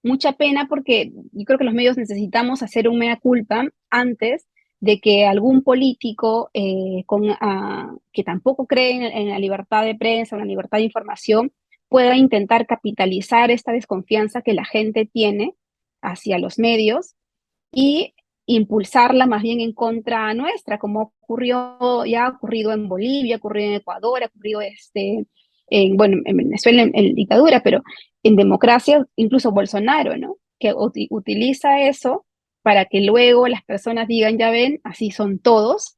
mucha pena porque yo creo que los medios necesitamos hacer un mea culpa antes de que algún político que tampoco cree en la libertad de prensa, en la libertad de información, pueda intentar capitalizar esta desconfianza que la gente tiene hacia los medios y impulsarla más bien en contra nuestra, como ya ha ocurrido en Bolivia, ha ocurrido en Ecuador, ha ocurrido bueno, en Venezuela en dictadura, pero en democracia, incluso Bolsonaro, ¿no? Que utiliza eso para que luego las personas digan, ya ven, así son todos,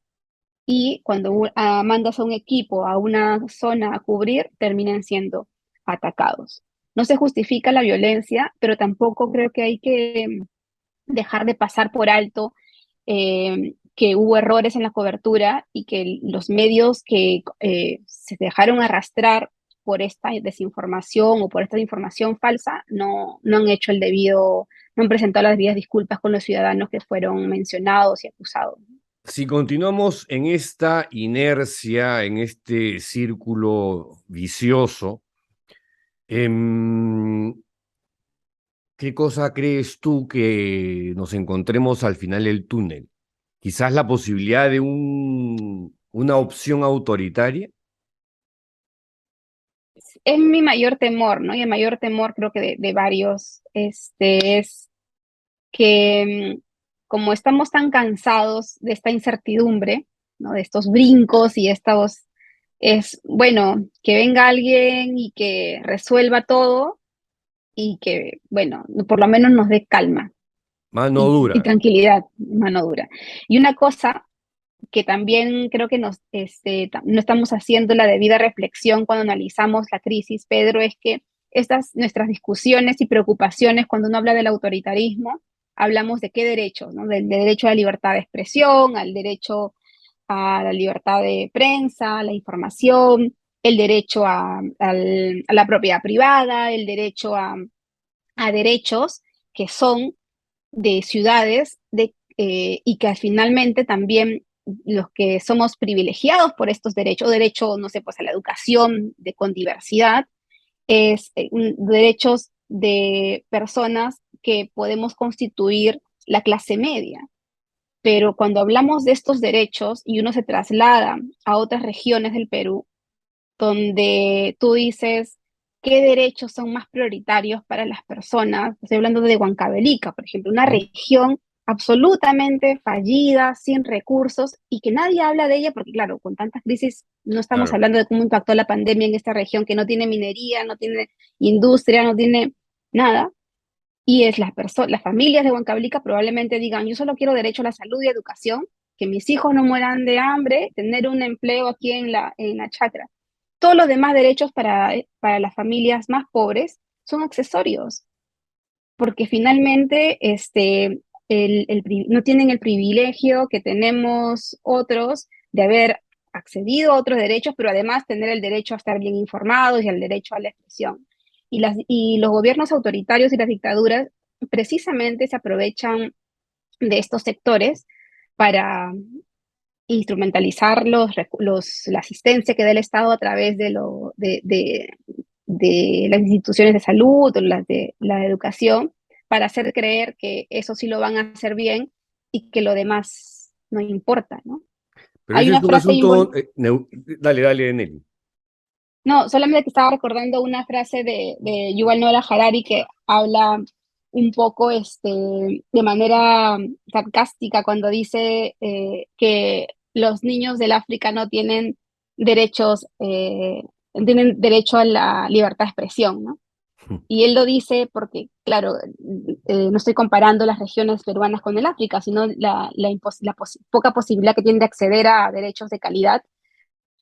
y cuando mandas a un equipo a una zona a cubrir, terminan siendo atacados. No se justifica la violencia, pero tampoco creo que hay que dejar de pasar por alto que hubo errores en la cobertura y que los medios que se dejaron arrastrar por esta desinformación o por esta información falsa no han hecho no han presentado las debidas disculpas con los ciudadanos que fueron mencionados y acusados. Si continuamos en esta inercia, en este círculo vicioso, em, ¿qué cosa crees tú que nos encontremos al final del túnel? Quizás la posibilidad de una opción autoritaria. Es mi mayor temor, ¿no? Y el mayor temor creo que de varios es que como estamos tan cansados de esta incertidumbre, ¿no? De estos brincos y bueno, que venga alguien y que resuelva todo y que, bueno, por lo menos nos dé calma Mano y dura. tranquilidad, mano dura. Y una cosa que también creo que no estamos haciendo la debida reflexión cuando analizamos la crisis, Pedro, es que nuestras discusiones y preocupaciones cuando uno habla del autoritarismo, hablamos de qué derechos, ¿no? Del derecho a la libertad de expresión, al derecho a la libertad de prensa, a la información, el derecho a la propiedad privada, el derecho a derechos que son de ciudades y que finalmente también los que somos privilegiados por estos derechos, derecho, no sé, pues a la educación con diversidad, es derechos de personas que podemos constituir la clase media. Pero cuando hablamos de estos derechos y uno se traslada a otras regiones del Perú, donde tú dices qué derechos son más prioritarios para las personas. Estoy hablando de Huancavelica, por ejemplo, una ¿Mm? región absolutamente fallida, sin recursos, y que nadie habla de ella, porque claro, con tantas crisis no estamos Claro. hablando de cómo impactó la pandemia en esta región que no tiene minería, no tiene industria, no tiene nada. Y las familias de Huancavelica probablemente digan, yo solo quiero derecho a la salud y educación, que mis hijos no mueran de hambre, tener un empleo aquí en la chacra. Todos los demás derechos para las familias más pobres son accesorios, porque finalmente no tienen el privilegio que tenemos otros de haber accedido a otros derechos, pero además tener el derecho a estar bien informados y el derecho a la expresión. Y los gobiernos autoritarios y las dictaduras precisamente se aprovechan de estos sectores para instrumentalizar la asistencia que da el Estado a través de las instituciones de salud o las de la educación para hacer creer que eso sí lo van a hacer bien y que lo demás no importa, ¿no? Pero Hay ese es una un frase asunto... dale, Nelly. No, solamente que estaba recordando una frase de Yuval Noah Harari que habla un poco de manera sarcástica cuando dice que los niños del África no tienen derechos, tienen derecho a la libertad de expresión, ¿no? Y él lo dice porque, claro, no estoy comparando las regiones peruanas con el África, sino poca posibilidad que tienen de acceder a derechos de calidad.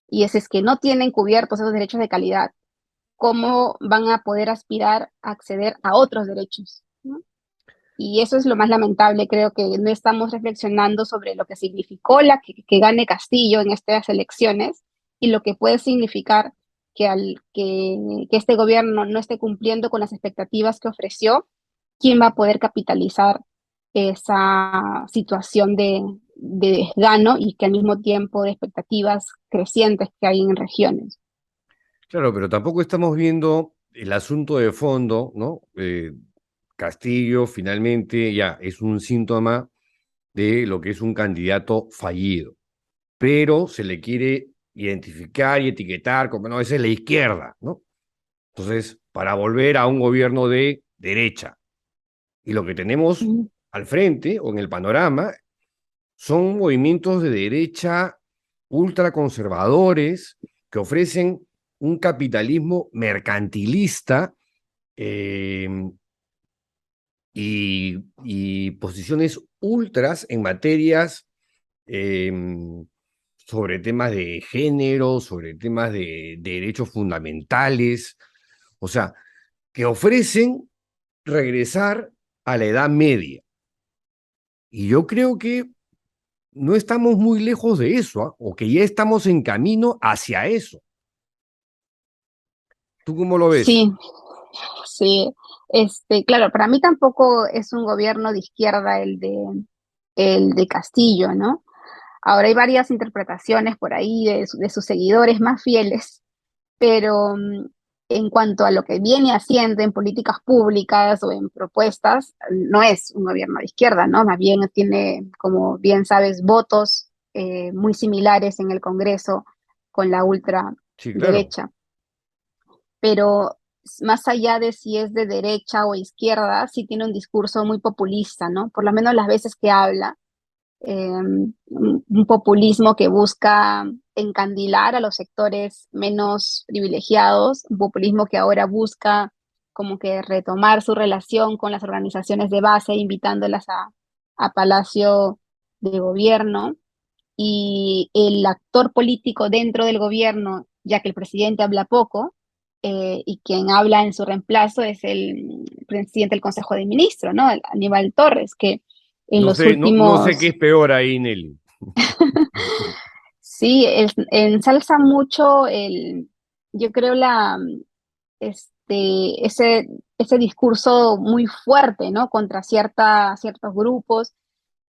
Y es que no tienen cubiertos esos derechos de calidad, cómo van a poder aspirar a acceder a otros derechos, ¿no? Y eso es lo más lamentable, creo que no estamos reflexionando sobre lo que significó que gane Castillo en estas elecciones y lo que puede significar que este gobierno no esté cumpliendo con las expectativas que ofreció. ¿Quién va a poder capitalizar esa situación de desgano y que al mismo tiempo de expectativas crecientes que hay en regiones? Claro, pero tampoco estamos viendo el asunto de fondo, ¿no? Castillo finalmente ya es un síntoma de lo que es un candidato fallido, pero se le quiere identificar y etiquetar como, no, esa es la izquierda, ¿no? Entonces, para volver a un gobierno de derecha. Y lo que tenemos Mm. al frente o en el panorama son movimientos de derecha ultraconservadores que ofrecen un capitalismo mercantilista eh, y posiciones ultras en materias eh, sobre temas de género, sobre temas de derechos fundamentales, o sea, que ofrecen regresar a la Edad Media. Y yo creo que no estamos muy lejos de eso, ¿ah? O que ya estamos en camino hacia eso. ¿Tú cómo lo ves? Sí, sí. Claro, para mí tampoco es un gobierno de izquierda el de Castillo, ¿no? Ahora hay varias interpretaciones por ahí de sus seguidores más fieles, pero en cuanto a lo que viene haciendo en políticas públicas o en propuestas, no es un gobierno de izquierda, ¿no? Más bien tiene, como bien sabes, votos muy similares en el Congreso con la Sí, claro. ultraderecha. Pero más allá de si es de derecha o izquierda, sí tiene un discurso muy populista, ¿no? Por lo menos las veces que habla, un populismo que busca encandilar a los sectores menos privilegiados, un populismo que ahora busca como que retomar su relación con las organizaciones de base, invitándolas a Palacio de Gobierno, y el actor político dentro del gobierno, ya que el presidente habla poco, y quien habla en su reemplazo es el presidente del Consejo de Ministros, ¿no? Aníbal Torres, que en No los sé, no sé qué últimos, es peor ahí, Nelly. sí, ensalza mucho yo creo ese, ese discurso muy fuerte, ¿no? Contra ciertos grupos.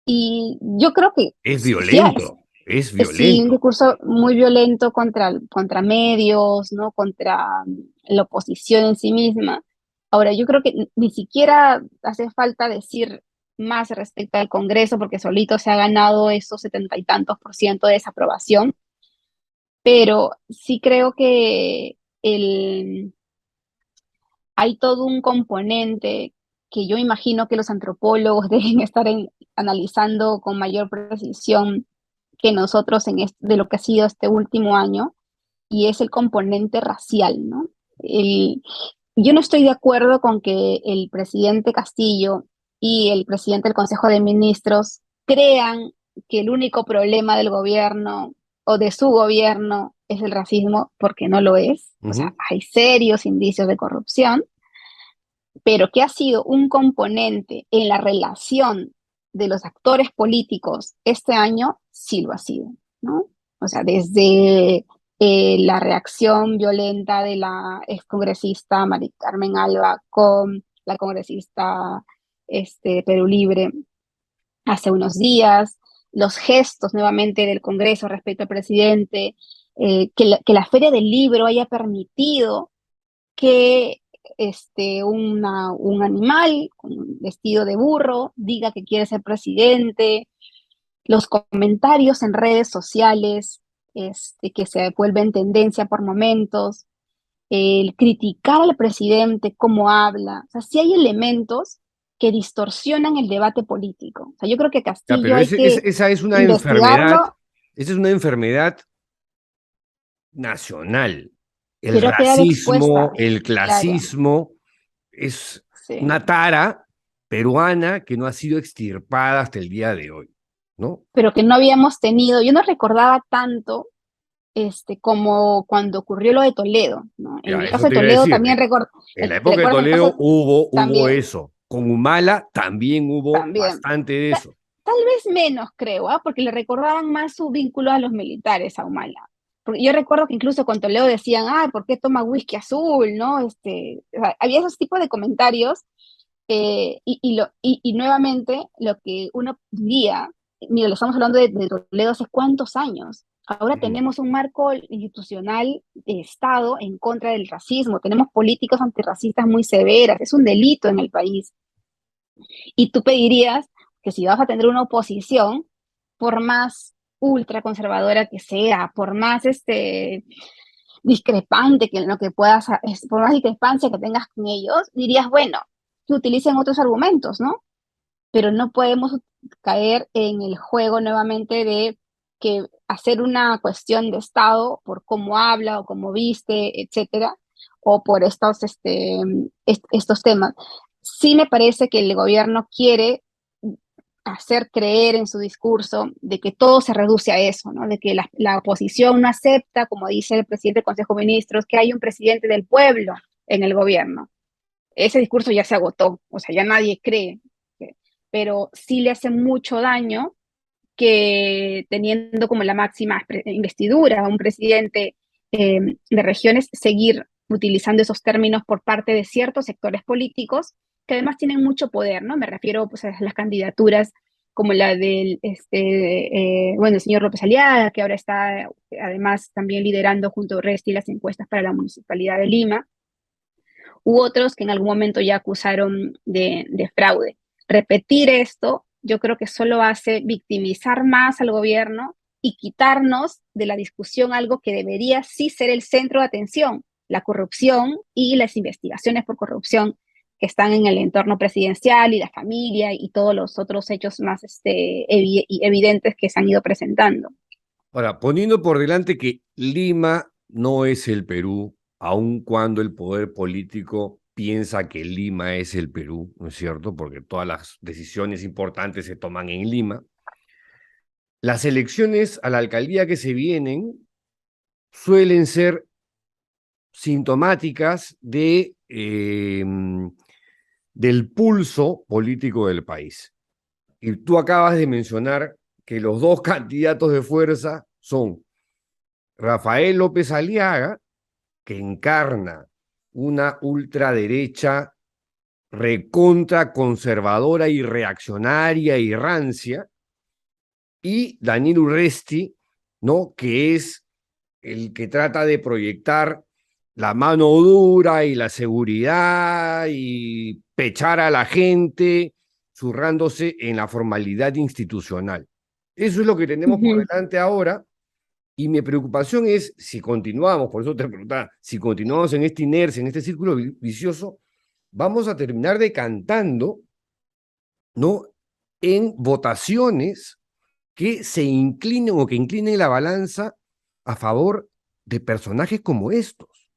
Y yo creo que Es sí, violento, es sí, un violento. discurso muy violento contra medios, ¿no? Contra la oposición en sí misma. Ahora, yo creo que ni siquiera hace falta decir más respecto al Congreso, porque solito se ha ganado esos 70 y tantos % de desaprobación, pero sí creo que hay todo un componente que yo imagino que los antropólogos deben estar analizando con mayor precisión que nosotros de lo que ha sido este último año, y es el componente racial, ¿no? El- yo no estoy de acuerdo con que el presidente Castillo y el presidente del Consejo de Ministros crean que el único problema del gobierno o de su gobierno es el racismo, porque no lo es. O sea, Ujú. hay serios indicios de corrupción, pero que ha sido un componente en la relación de los actores políticos este año, sí lo ha sido, ¿no? O sea, desde la reacción violenta de la excongresista Mari Carmen Alba con la congresista Perú Libre hace unos días, los gestos nuevamente del Congreso respecto al presidente, que la Feria del Libro haya permitido que un animal con un vestido de burro diga que quiere ser presidente, los comentarios en redes sociales, que se vuelven tendencia por momentos, el criticar al presidente, cómo habla. O sea, sí hay elementos que distorsionan el debate político. O sea, yo creo que Ya, Castillo pero hay que esa es una enfermedad, investigarlo, esa es una enfermedad nacional. El pero ha quedado expuesta. racismo, el Claro, clasismo, es sí. una tara peruana que no ha sido extirpada hasta el día de hoy, ¿no? Pero que no habíamos tenido, yo no recordaba tanto como cuando ocurrió lo de Toledo, ¿no? En Ya, el eso caso de te iba a Toledo decir. también En la ¿te época de recuerdas el Toledo caso? hubo También, eso. Con Humala también hubo también. bastante de Ta- eso. Tal vez menos, creo, ¿ah? Porque le recordaban más su vínculo a los militares, a Humala. Porque yo recuerdo que incluso con Toledo decían, ah, ¿por qué toma whisky azul? ¿No? O sea, había esos tipos de comentarios y nuevamente lo que uno diría, mira, lo estamos hablando de Toledo hace cuántos años. Ahora Mm. tenemos un marco institucional de Estado en contra del racismo, tenemos políticas antirracistas muy severas, es un delito en el país. Y tú pedirías que si vas a tener una oposición, por más ultraconservadora que sea, por más discrepante que lo que puedas, por más discrepancia que tengas con ellos, dirías, bueno, que utilicen otros argumentos, ¿no? Pero no podemos caer en el juego nuevamente de que hacer una cuestión de Estado por cómo habla o cómo viste, etcétera, o por estos temas. Sí me parece que el gobierno quiere hacer creer en su discurso de que todo se reduce a eso, ¿no? De que la oposición no acepta, como dice el presidente del Consejo de Ministros, que hay un presidente del pueblo en el gobierno. Ese discurso ya se agotó, o sea, ya nadie cree, pero sí le hace mucho daño que teniendo como la máxima investidura a un presidente de regiones, seguir utilizando esos términos por parte de ciertos sectores políticos que además tienen mucho poder, ¿no? Me refiero pues, a las candidaturas como la del, bueno, el señor López Aliaga, que ahora está además también liderando junto a Resti las encuestas para la Municipalidad de Lima, u otros que en algún momento ya acusaron de fraude. Repetir esto, yo creo que solo hace victimizar más al gobierno y quitarnos de la discusión algo que debería sí ser el centro de atención, la corrupción y las investigaciones por corrupción que están en el entorno presidencial y la familia y todos los otros hechos más evidentes que se han ido presentando. Ahora, poniendo por delante que Lima no es el Perú, aun cuando el poder político piensa que Lima es el Perú, ¿no es cierto? Porque todas las decisiones importantes se toman en Lima. Las elecciones a la alcaldía que se vienen suelen ser sintomáticas del pulso político del país. Y tú acabas de mencionar que los dos candidatos de fuerza son Rafael López Aliaga, que encarna una ultraderecha recontra conservadora y reaccionaria y rancia, y Daniel Urresti, ¿no? Que es el que trata de proyectar la mano dura y la seguridad y pechar a la gente, zurrándose en la formalidad institucional. Eso es lo que tenemos por Ujú. delante ahora. Y mi preocupación es, si continuamos, por eso te preguntaba, si continuamos en esta inercia, en este círculo vicioso, vamos a terminar decantando, ¿no? En votaciones que se inclinen o que inclinen la balanza a favor de personajes como estos.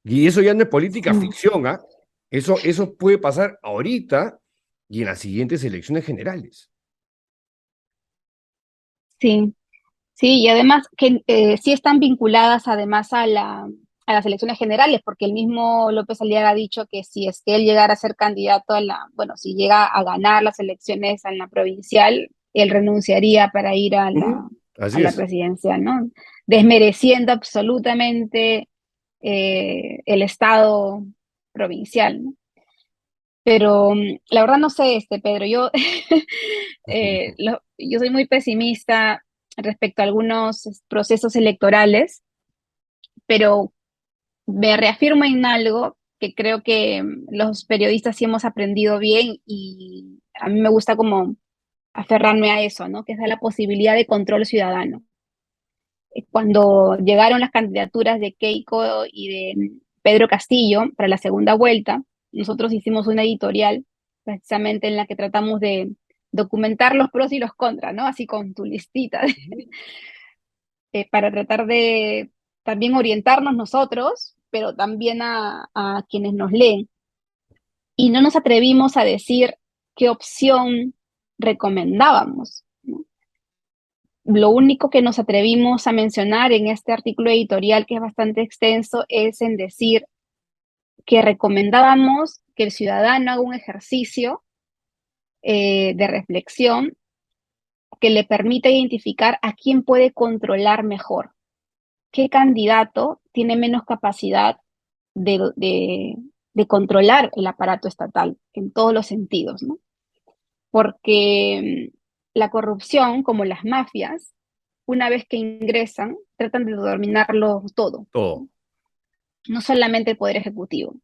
Y eso ya no es política Sí, ficción, ¿ah? Eso puede pasar ahorita y en las siguientes elecciones generales. sí. Sí, y además que sí están vinculadas además a las elecciones generales, porque el mismo López Aliaga ha dicho que si es que él llegara a ser candidato bueno, si llega a ganar las elecciones en la provincial, él renunciaría para ir Ujú. a Así la es. presidencial, ¿no? Desmereciendo absolutamente el Estado provincial, ¿no? Pero la verdad no sé, Pedro, yo, yo soy muy pesimista respecto a algunos procesos electorales, pero me reafirmo en algo que creo que los periodistas sí hemos aprendido bien y a mí me gusta como aferrarme a eso, ¿no? Que es a la posibilidad de control ciudadano. Cuando llegaron las candidaturas de Keiko y de Pedro Castillo para la segunda vuelta, nosotros hicimos una editorial precisamente en la que tratamos de documentar los pros y los contras, ¿no? Así con tu listita, para tratar de también orientarnos nosotros, pero también a quienes nos leen. Y no nos atrevimos a decir qué opción recomendábamos, ¿no? Lo único que nos atrevimos a mencionar en este artículo editorial, que es bastante extenso, es en decir que recomendábamos que el ciudadano haga un ejercicio de reflexión que le permita identificar a quién puede controlar mejor, qué candidato tiene menos capacidad de controlar el aparato estatal en todos los sentidos, ¿no? Porque la corrupción, como las mafias, una vez que ingresan, tratan de dominarlo todo. Todo. No solamente el Poder Ejecutivo,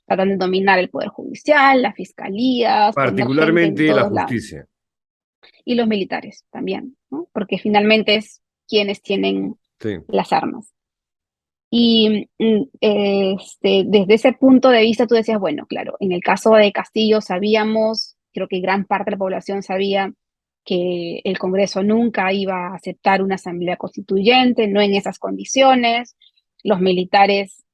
tratan de dominar el Poder Judicial, las fiscalías, Particularmente la todos lados. justicia. Y los militares también, ¿no? Porque finalmente es quienes tienen Sí. las armas. Y desde ese punto de vista tú decías, bueno, claro, en el caso de Castillo sabíamos, creo que gran parte de la población sabía que el Congreso nunca iba a aceptar una asamblea constituyente, no en esas condiciones. Los militares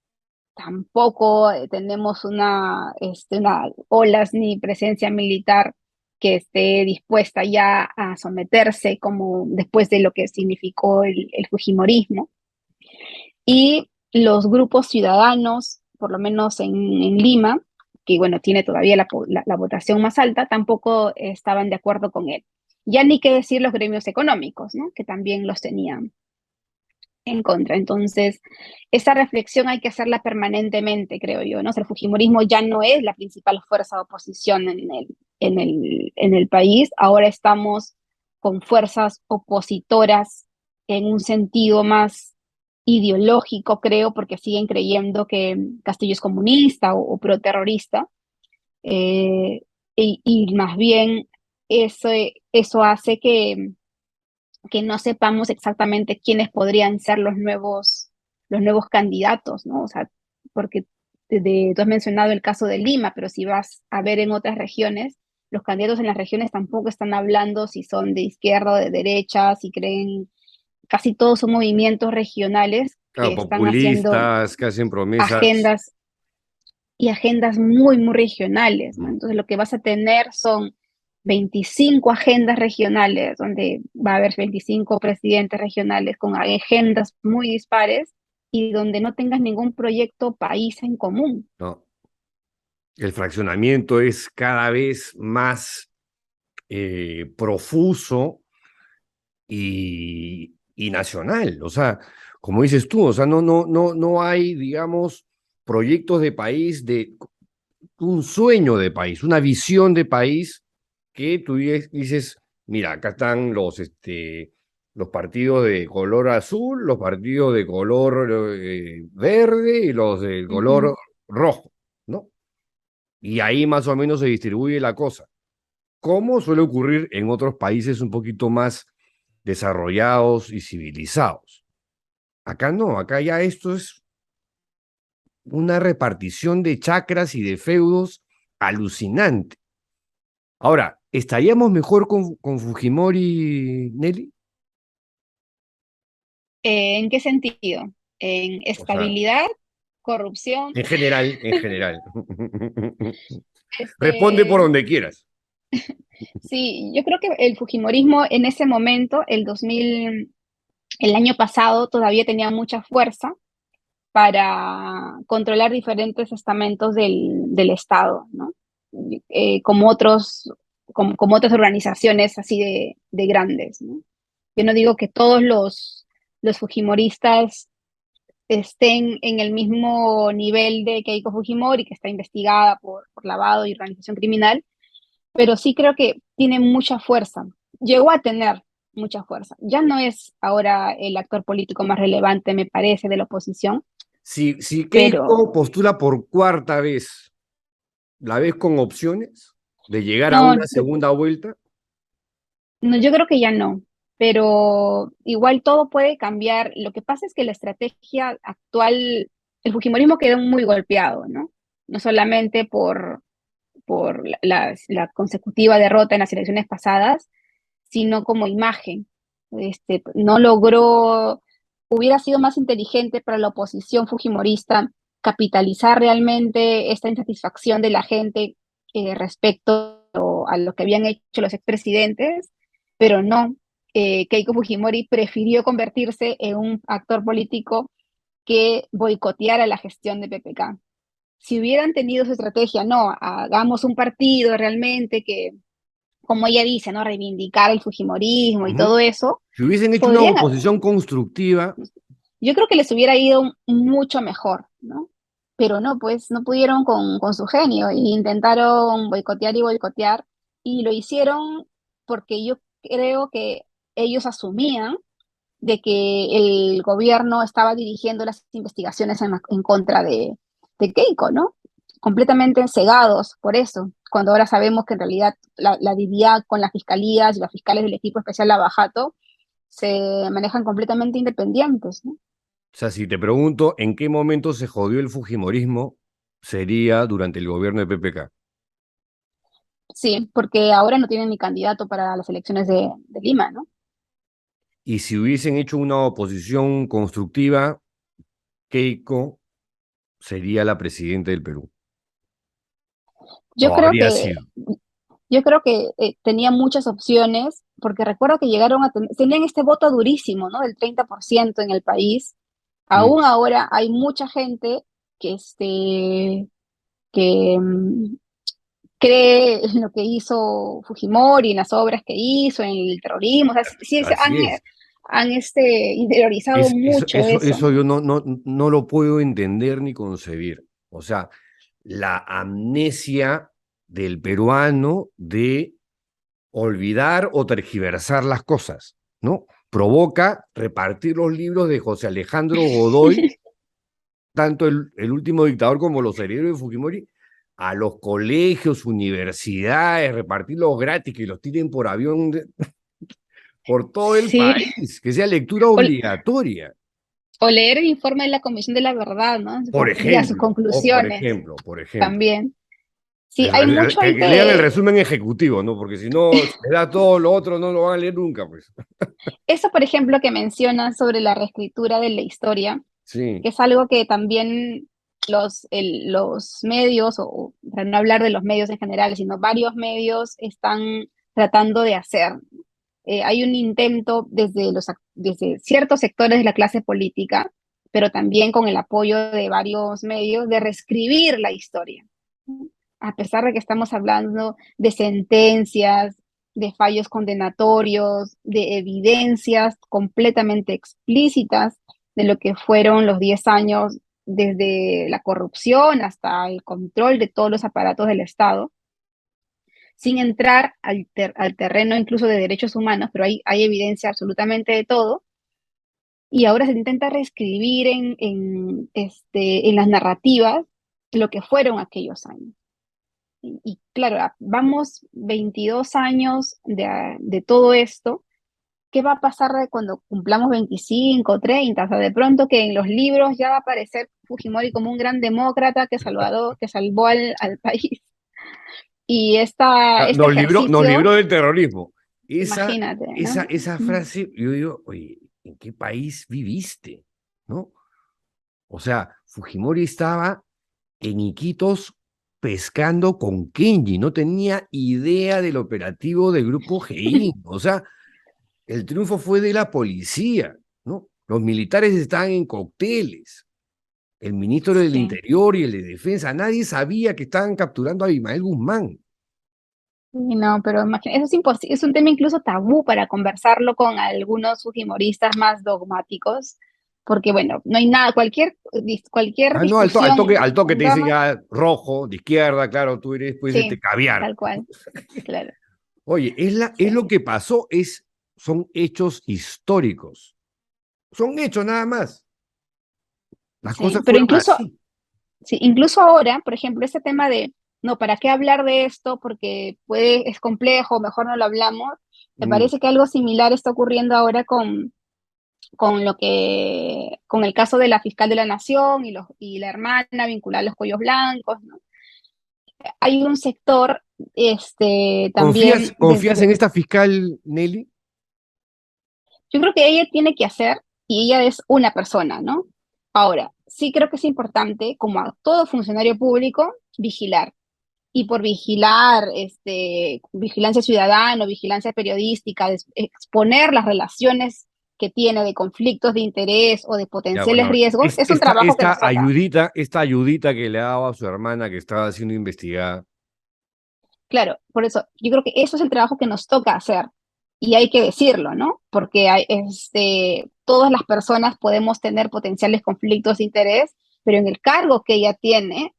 tampoco tenemos una olas ni presencia militar que esté dispuesta ya a someterse como después de lo que significó el fujimorismo. Y los grupos ciudadanos, por lo menos en Lima, que bueno, tiene todavía la votación más alta, tampoco estaban de acuerdo con él. Ya ni qué decir los gremios económicos, ¿no? Que también los tenían en contra. Entonces, esa reflexión hay que hacerla permanentemente, creo yo, ¿no? O sea, el fujimorismo ya no es la principal fuerza de oposición en el país. Ahora estamos con fuerzas opositoras en un sentido más ideológico, creo, porque siguen creyendo que Castillo es comunista o proterrorista. Y más bien eso hace que no sepamos exactamente quiénes podrían ser los nuevos candidatos, ¿no? O sea, porque tú has mencionado el caso de Lima, pero si vas a ver en otras regiones, los candidatos en las regiones tampoco están hablando si son de izquierda o de derecha, si creen, casi todos son movimientos regionales que Claro, están haciendo populistas que hacen promesas. agendas muy, muy regionales, ¿no? Entonces lo que vas a tener son 25 agendas regionales, donde va a haber 25 presidentes regionales con agendas muy dispares y donde no tengas ningún proyecto país en común. No. El fraccionamiento es cada vez más profuso y nacional. O sea, como dices tú, o sea, no hay, digamos, proyectos de país, de un sueño de país, una visión de país que tú dices, mira, acá están los partidos de color azul, los partidos de color verde y los de color rojo, ¿no? Y ahí más o menos se distribuye la cosa. Como suele ocurrir en otros países un poquito más desarrollados y civilizados. Acá no, acá ya esto es una repartición de chacras y de feudos alucinante. Ahora, ¿estaríamos mejor con Fujimori, Nelly? ¿En qué sentido? ¿En O sea, estabilidad, corrupción? en general, en general. Responde por Este, donde quieras. sí, yo creo que el fujimorismo en ese momento, el año pasado, todavía tenía mucha fuerza para controlar diferentes estamentos del Estado, ¿no? Como como otras organizaciones así de grandes, ¿no? Yo no digo que todos los fujimoristas estén en el mismo nivel de Keiko Fujimori, que está investigada por lavado y organización criminal, pero sí creo que tiene mucha fuerza. Llegó a tener mucha fuerza. Ya no es ahora el actor político más relevante, me parece, de la oposición, Si pero Keiko postula por cuarta vez, ¿la ves con opciones de llegar a no, una segunda vuelta? No, yo creo que ya no, pero igual todo puede cambiar. Lo que pasa es que la estrategia actual, el fujimorismo quedó muy golpeado, ¿no? No solamente por la consecutiva derrota en las elecciones pasadas, sino como imagen. No logró, hubiera sido más inteligente para la oposición fujimorista capitalizar realmente esta insatisfacción de la gente respecto a lo que habían hecho los expresidentes, pero no. Keiko Fujimori prefirió convertirse en un actor político que boicoteara la gestión de PPK. Si hubieran tenido su estrategia, no, hagamos un partido realmente que, como ella dice, ¿no? Reivindicar el fujimorismo y Ujú. todo eso, Si hubiesen hecho una podrían, oposición constructiva, yo creo que les hubiera ido mucho mejor, ¿no? Pero no, pues no pudieron con su genio e intentaron boicotear y boicotear y lo hicieron porque yo creo que ellos asumían de que el gobierno estaba dirigiendo las investigaciones en contra de Keiko, ¿no? Completamente cegados por eso, cuando ahora sabemos que en realidad la DIVIAC con las fiscalías y los fiscales del equipo especial Lavajato se manejan completamente independientes, ¿no? o sea, si te pregunto en qué momento se jodió el fujimorismo, sería durante el gobierno de PPK. Sí, porque ahora no tienen ni candidato para las elecciones de Lima, ¿no? Y si hubiesen hecho una oposición constructiva, Keiko sería la presidenta del Perú. Yo O creo habría que sido. Yo creo que tenía muchas opciones, porque recuerdo que llegaron tenían este voto durísimo, ¿no? Del 30% en el país. Mm, Aún ahora hay mucha gente que, que cree en lo que hizo Fujimori, en las obras que hizo, en el terrorismo. O sea, sí, así es. han interiorizado mucho eso, Eso ¿no? yo no lo puedo entender ni concebir. O sea, la amnesia del peruano de olvidar o tergiversar las cosas, ¿no? Provoca repartir los libros de José Alejandro Godoy, tanto el último dictador como los herederos de Fujimori, a los colegios, universidades, repartirlos gratis, que los tiren por avión por todo el Sí, país, que sea lectura o, obligatoria. o leer el informe de la Comisión de la Verdad, ¿no? Ya sus conclusiones Por ejemplo, también. Sí, hay mucho ahí que lean el resumen ejecutivo, ¿no? Porque si no, se da todo lo otro, no lo van a leer nunca, pues. eso, por ejemplo, que mencionas sobre la reescritura de la historia, Sí. que es algo que también los medios, o para no hablar de los medios en general, sino varios medios están tratando de hacer. Hay un intento desde ciertos sectores de la clase política, pero también con el apoyo de varios medios, de reescribir la historia. A pesar de que estamos hablando de sentencias, de fallos condenatorios, de evidencias completamente explícitas de lo que fueron los 10 años desde la corrupción hasta el control de todos los aparatos del Estado, sin entrar al terreno incluso de derechos humanos, pero hay evidencia absolutamente de todo, y ahora se intenta reescribir en las narrativas lo que fueron aquellos años. Y claro, vamos 22 años de todo esto. ¿Qué va a pasar de cuando cumplamos 25, 30? O sea, de pronto que en los libros ya va a aparecer Fujimori como un gran demócrata que salvó al país. Y este Nos ejercicio, libró del terrorismo. imagínate, ¿no? Esa frase, yo digo, oye, ¿en qué país viviste? ¿No? O sea, Fujimori estaba en Iquitos pescando con Kenji, no tenía idea del operativo del grupo GI. O sea, el triunfo fue de la policía, ¿no? Los militares estaban en cócteles. El ministro del Sí. Interior y el de Defensa, nadie sabía que estaban capturando a Abimael Guzmán. Sí, no, pero eso es imposible, es un tema incluso tabú para conversarlo con algunos fujimoristas más dogmáticos, porque bueno, no hay nada, cualquier Ah, no, discusión, al toque un te dicen drama, ya rojo, de izquierda, claro, tú eres pues sí, caviar. tal cual, claro, Oye, es lo sí, que pasó, son hechos históricos. Son hechos nada más. Las sí, cosas pero fueron incluso, así. sí, incluso ahora, por ejemplo, este tema de, no, ¿para qué hablar de esto? Porque es complejo, mejor no lo hablamos. Me parece que algo similar está ocurriendo ahora con el caso de la fiscal de la Nación y la hermana vinculada a los cuellos blancos, ¿no? Hay un sector, también ¿Confías en esta fiscal, Nelly? yo creo que ella tiene que hacer, y ella es una persona, ¿no? Ahora, sí creo que es importante, como a todo funcionario público, vigilar. Y por vigilar, vigilancia ciudadana, vigilancia periodística, exponer las relaciones que tiene de conflictos de interés o de Ya, potenciales bueno, riesgos, es un trabajo que nos toca. esta ayudita que le daba a su hermana que estaba siendo investigada. Claro, por eso, yo creo que eso es el trabajo que nos toca hacer. Y hay que decirlo, ¿no? Porque todas las personas podemos tener potenciales conflictos de interés, pero en el cargo que ella tiene,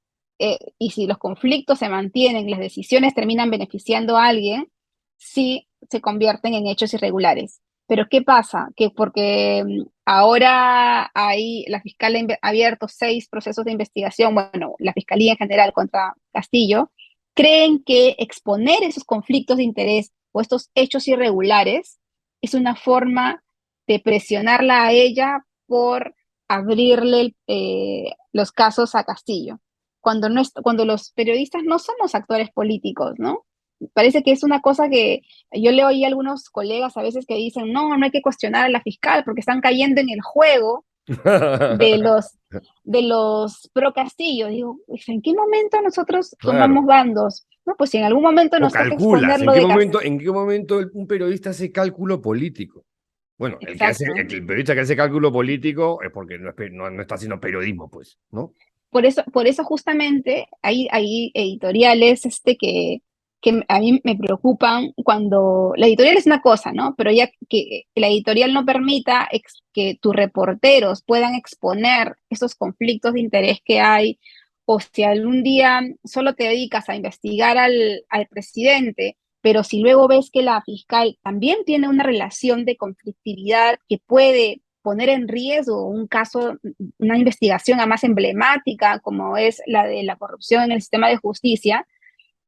y si los conflictos se mantienen, las decisiones terminan beneficiando a alguien, sí se convierten en hechos irregulares. Pero ¿qué pasa? Que porque ahora la fiscal ha abierto 6 procesos de investigación, bueno, la fiscalía en general contra Castillo, creen que exponer esos conflictos de interés o estos hechos irregulares es una forma de presionarla a ella por abrirle los casos a Castillo, cuando los periodistas no somos actores políticos, ¿no? Parece que es una cosa que yo le oí a algunos colegas a veces que dicen, no, no hay que cuestionar a la fiscal porque están cayendo en el juego de los pro Castillo. Digo, ¿en qué momento nosotros tomamos Claro. bandos? No, pues si en algún momento O nos toca calculas, exponerlo de Castillo. en qué momento un periodista hace cálculo político? Bueno, Exacto. el periodista que hace cálculo político es porque no está haciendo periodismo, pues, ¿no? Por eso justamente hay editoriales que a mí me preocupan cuando la editorial es una cosa, ¿no? Pero ya que la editorial no permita que tus reporteros puedan exponer esos conflictos de interés que hay, o si algún día solo te dedicas a investigar al presidente, pero si luego ves que la fiscal también tiene una relación de conflictividad que puede poner en riesgo un caso, una investigación a más emblemática, como es la de la corrupción en el sistema de justicia,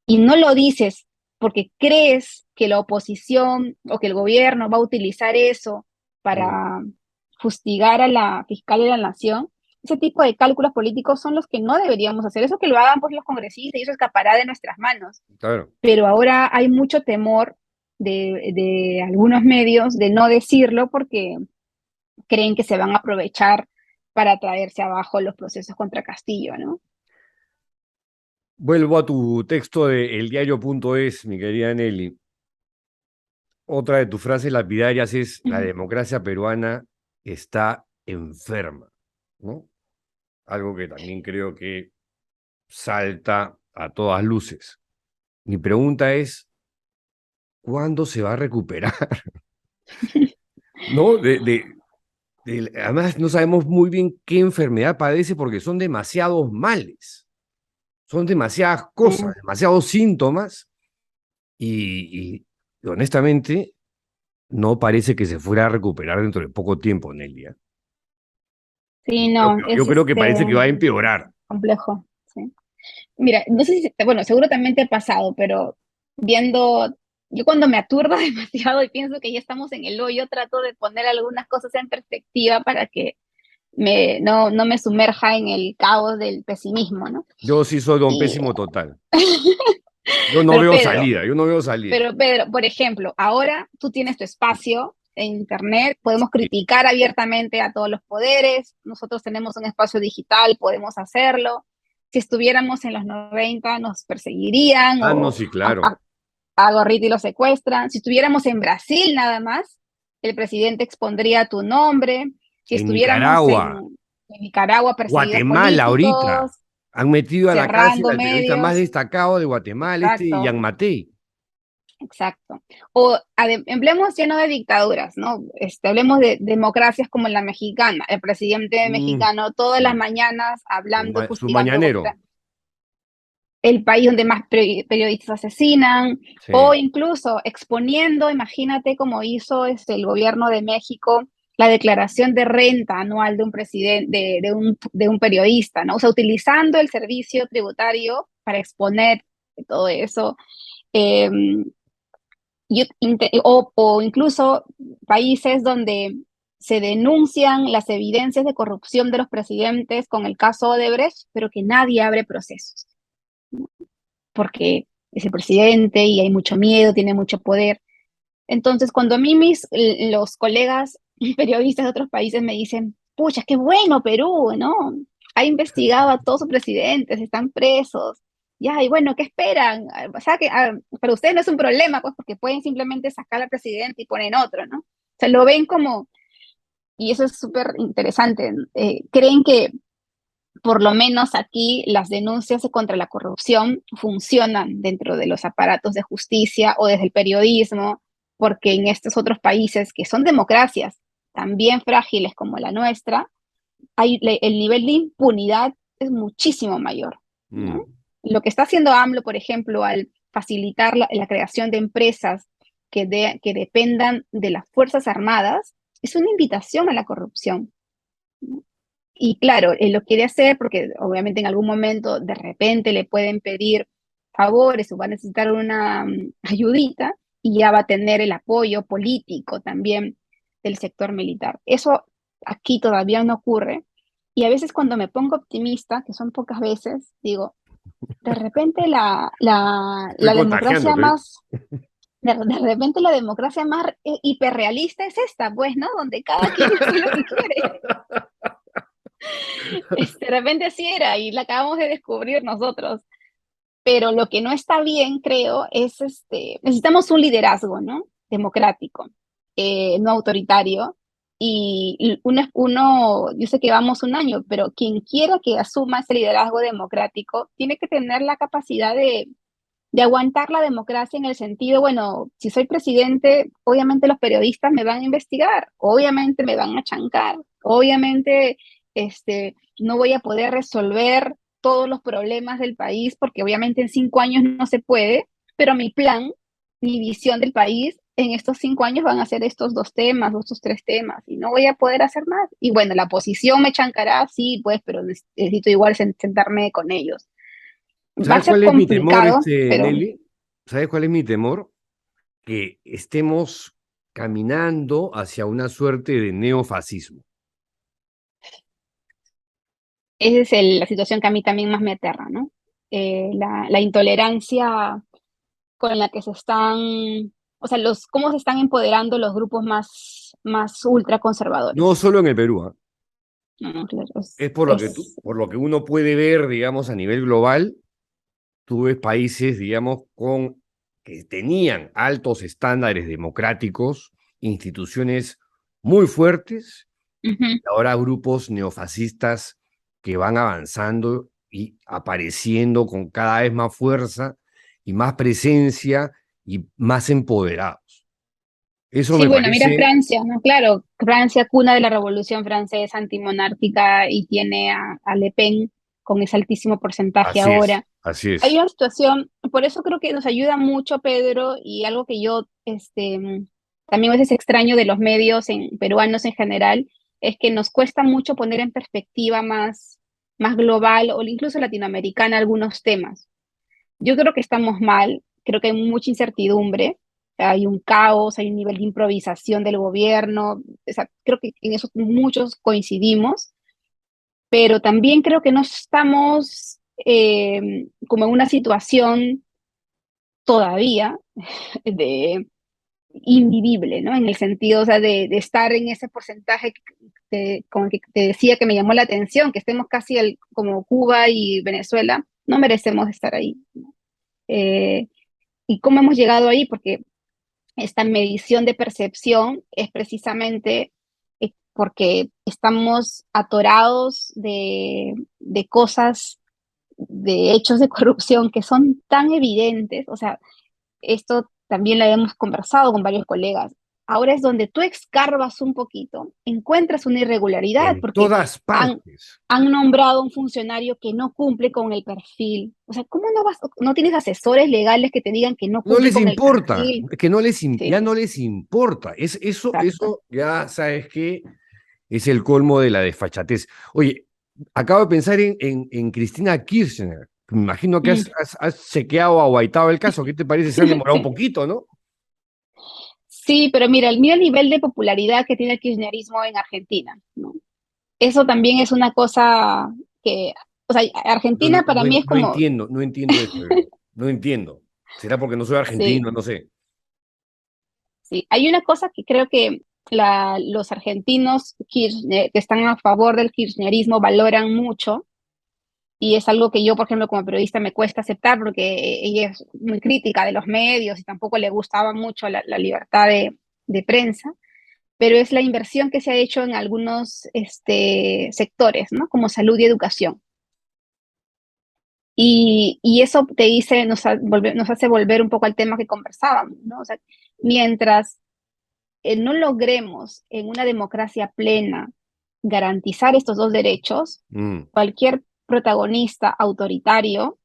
y no lo dices porque crees que la oposición o que el gobierno va a utilizar eso para fustigar a la fiscal de la nación, ese tipo de cálculos políticos son los que no deberíamos hacer. Eso que lo hagan pues los congresistas y eso escapará de nuestras manos. Claro. Pero ahora hay mucho temor de algunos medios de no decirlo porque creen que se van a aprovechar para traerse abajo los procesos contra Castillo, ¿no? Vuelvo a tu texto de eldiario.es, mi querida Nelly. Otra de tus frases lapidarias es: la democracia peruana está enferma, ¿no? Algo que también creo que salta a todas luces. Mi pregunta es, ¿cuándo se va a recuperar? ¿No? Además, no sabemos muy bien qué enfermedad padece porque son demasiados males, son demasiadas cosas, demasiados síntomas y honestamente no parece que se fuera a recuperar dentro de poco tiempo, Nelia. Sí, no, Yo es creo que parece que va a empeorar. complejo, sí. Mira, no sé si, bueno, seguro también te ha pasado, pero yo cuando me aturdo demasiado y pienso que ya estamos en el hoyo, trato de poner algunas cosas en perspectiva para que no me sumerja en el caos del pesimismo, ¿no? Yo sí soy don Y, pésimo total. Yo no pero veo Pedro, salida, yo no veo salida. Pero Pedro, por ejemplo, ahora tú tienes tu espacio en Internet, podemos criticar abiertamente a todos los poderes, nosotros tenemos un espacio digital, podemos hacerlo. Si estuviéramos en los 90 nos perseguirían Ah, no, o sí, claro. a Gorriti lo secuestran. Si estuviéramos en Brasil nada más, el presidente expondría tu nombre. Si En estuviéramos Nicaragua, en Nicaragua, perseguidos Guatemala ahorita, políticos, han metido a la cárcel cerrando al periodista más medios. destacado de Guatemala, Exacto. Ian Matei. Exacto. O hablemos ya no de dictaduras, ¿no? Hablemos de democracias como la mexicana, el presidente mexicano todas las Sí. mañanas hablando y Su fustigando mañanero. contra el país donde más periodistas asesinan, Sí. o incluso exponiendo, imagínate cómo hizo el gobierno de México la declaración de renta anual de un presidente, de un periodista, ¿no? O sea, utilizando el servicio tributario para exponer todo eso. o incluso países donde se denuncian las evidencias de corrupción de los presidentes con el caso Odebrecht, pero que nadie abre procesos, ¿no? Porque es el presidente y hay mucho miedo, tiene mucho poder. Entonces, cuando a mí los colegas periodistas de otros países me dicen, pucha, qué bueno Perú, ¿no? Ha investigado a todos sus presidentes, están presos. Ya, y bueno, ¿qué esperan? O sea, que para ustedes no es un problema, pues, porque pueden simplemente sacar al presidente y poner otro, ¿no? O sea, lo ven como, y eso es súper interesante, creen que por lo menos aquí las denuncias contra la corrupción funcionan dentro de los aparatos de justicia o desde el periodismo, porque en estos otros países que son democracias también frágiles como la nuestra, el nivel de impunidad es muchísimo mayor, Mm. ¿no? Lo que está haciendo AMLO, por ejemplo, al facilitar la creación de empresas que dependan de las Fuerzas Armadas, es una invitación a la corrupción, ¿no? Y claro, él lo quiere hacer porque obviamente en algún momento de repente le pueden pedir favores o va a necesitar una ayudita y ya va a tener el apoyo político también del sector militar. Eso aquí todavía no ocurre. Y a veces cuando me pongo optimista, que son pocas veces, digo, de repente Estoy la democracia contagiándote. más, de repente la democracia más hiperrealista es esta, pues, ¿no? Donde cada quien hace lo que quiere. De repente así era y la acabamos de descubrir nosotros. Pero lo que no está bien, creo, es necesitamos un liderazgo, ¿no? Democrático, no autoritario. Y yo sé que vamos un año, pero quien quiera que asuma ese liderazgo democrático tiene que tener la capacidad de aguantar la democracia en el sentido, bueno, si soy presidente, obviamente los periodistas me van a investigar, obviamente me van a chancar, obviamente no voy a poder resolver todos los problemas del país, porque obviamente en 5 años no se puede, pero mi plan, mi visión del país en estos 5 años van a ser estos 2 temas, estos 3 temas, y no voy a poder hacer más. Y bueno, la oposición me chancará, sí, pues, pero necesito igual sentarme con ellos. Va a ¿Sabes ser cuál es mi temor, complicado, pero Nelly? ¿Sabes cuál es mi temor? Que estemos caminando hacia una suerte de neofascismo. esa es la situación que a mí también más me aterra, ¿no? La intolerancia con la que se están, o sea, cómo se están empoderando los grupos más No ultraconservadores. solo en el Perú, ¿ah? No, no, claro, Es por lo que uno puede ver, digamos, a nivel global. Tú ves países, digamos, que tenían altos estándares democráticos, instituciones muy fuertes, ujú. ahora grupos neofascistas que van avanzando y apareciendo con cada vez más fuerza y más presencia y más empoderados. Eso Sí, me bueno, mira parece, Francia, ¿no? Claro, Francia, cuna de la Revolución Francesa antimonárquica y tiene a Le Pen con ese altísimo porcentaje así es, ahora. así Hay es. una situación, por eso creo que nos ayuda mucho, Pedro, y algo que yo también a veces extraño de los medios peruanos en general, es que nos cuesta mucho poner en perspectiva más global o incluso latinoamericana algunos temas. Yo creo que estamos mal, creo que hay mucha incertidumbre, hay un caos, hay un nivel de improvisación del gobierno, o sea, creo que en eso muchos coincidimos, pero también creo que no estamos como en una situación todavía de invivible, ¿no? En el sentido, o sea, de estar en ese porcentaje como que te decía que me llamó la atención, que estemos casi como Cuba y Venezuela, no merecemos estar ahí, ¿no? Eh, ¿Y cómo hemos llegado ahí? Porque esta medición de percepción es precisamente porque estamos atorados de cosas, de hechos de corrupción que son tan evidentes. O sea, esto también lo hemos conversado con varios colegas. Ahora es donde tú escarbas un poquito, encuentras una irregularidad, En porque todas han, partes. han nombrado a un funcionario que no cumple con el perfil. O sea, ¿cómo no tienes asesores legales que te digan que no No cumple les con el importa, perfil? es que ya Sí, no les importa. exacto. Eso ya sabes que es el colmo de la desfachatez. Oye, acabo de pensar en Cristina Kirchner. Me imagino que Mm. has chequeado o aguaitado el caso. ¿Qué te parece? Se han demorado un Sí. poquito, ¿no? Sí, pero mira el nivel de popularidad que tiene el kirchnerismo en Argentina, ¿no? Eso también es una cosa que, o sea, No, Argentina para mí es no como, entiendo, no entiendo eso, no entiendo. ¿Será porque no soy sí, argentino? No sé. sí. Hay una cosa que creo que los argentinos que están a favor del kirchnerismo valoran mucho, y es algo que yo, por ejemplo, como periodista me cuesta aceptar porque ella es muy crítica de los medios y tampoco le gustaba mucho la libertad de prensa, pero es la inversión que se ha hecho en algunos sectores, ¿no? Como salud y educación. Y eso te dice, nos hace volver un poco al tema que conversábamos, ¿no? O sea, mientras no logremos en una democracia plena garantizar estos dos derechos, Mm, cualquier protagonista autoritario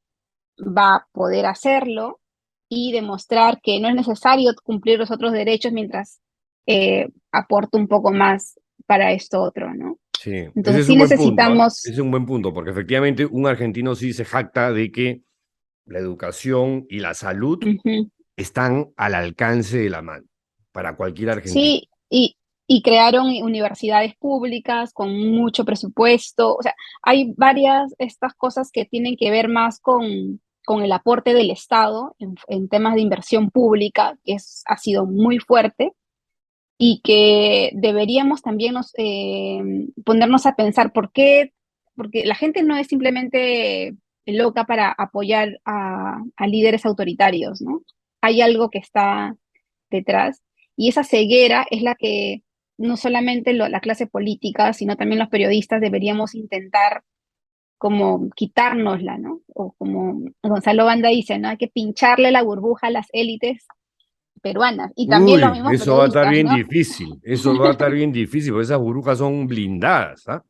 va a poder hacerlo y demostrar que no es necesario cumplir los otros derechos mientras aporta un poco más para esto otro, ¿no? sí, ese Entonces es sí un buen punto, ¿ah? necesitamos, Ese es un buen punto, porque efectivamente un argentino sí se jacta de que la educación y la salud ujú, están al alcance de la mano para cualquier argentino. sí, y crearon universidades públicas con mucho presupuesto, o sea, hay varias estas cosas que tienen que ver más con el aporte del Estado en temas de inversión pública, que ha sido muy fuerte y que deberíamos también ponernos a pensar por qué, porque la gente no es simplemente loca para apoyar a líderes autoritarios, ¿no? Hay algo que está detrás y esa ceguera es la que no solamente la clase política, sino también los periodistas deberíamos intentar como quitárnosla, ¿no? O como Gonzalo Banda dice, ¿no? Hay que pincharle la burbuja a las élites peruanas y también los Uy, mismos eso va a estar periodistas, bien ¿no? difícil, eso va a estar bien difícil, porque esas burbujas son blindadas, ¿ah?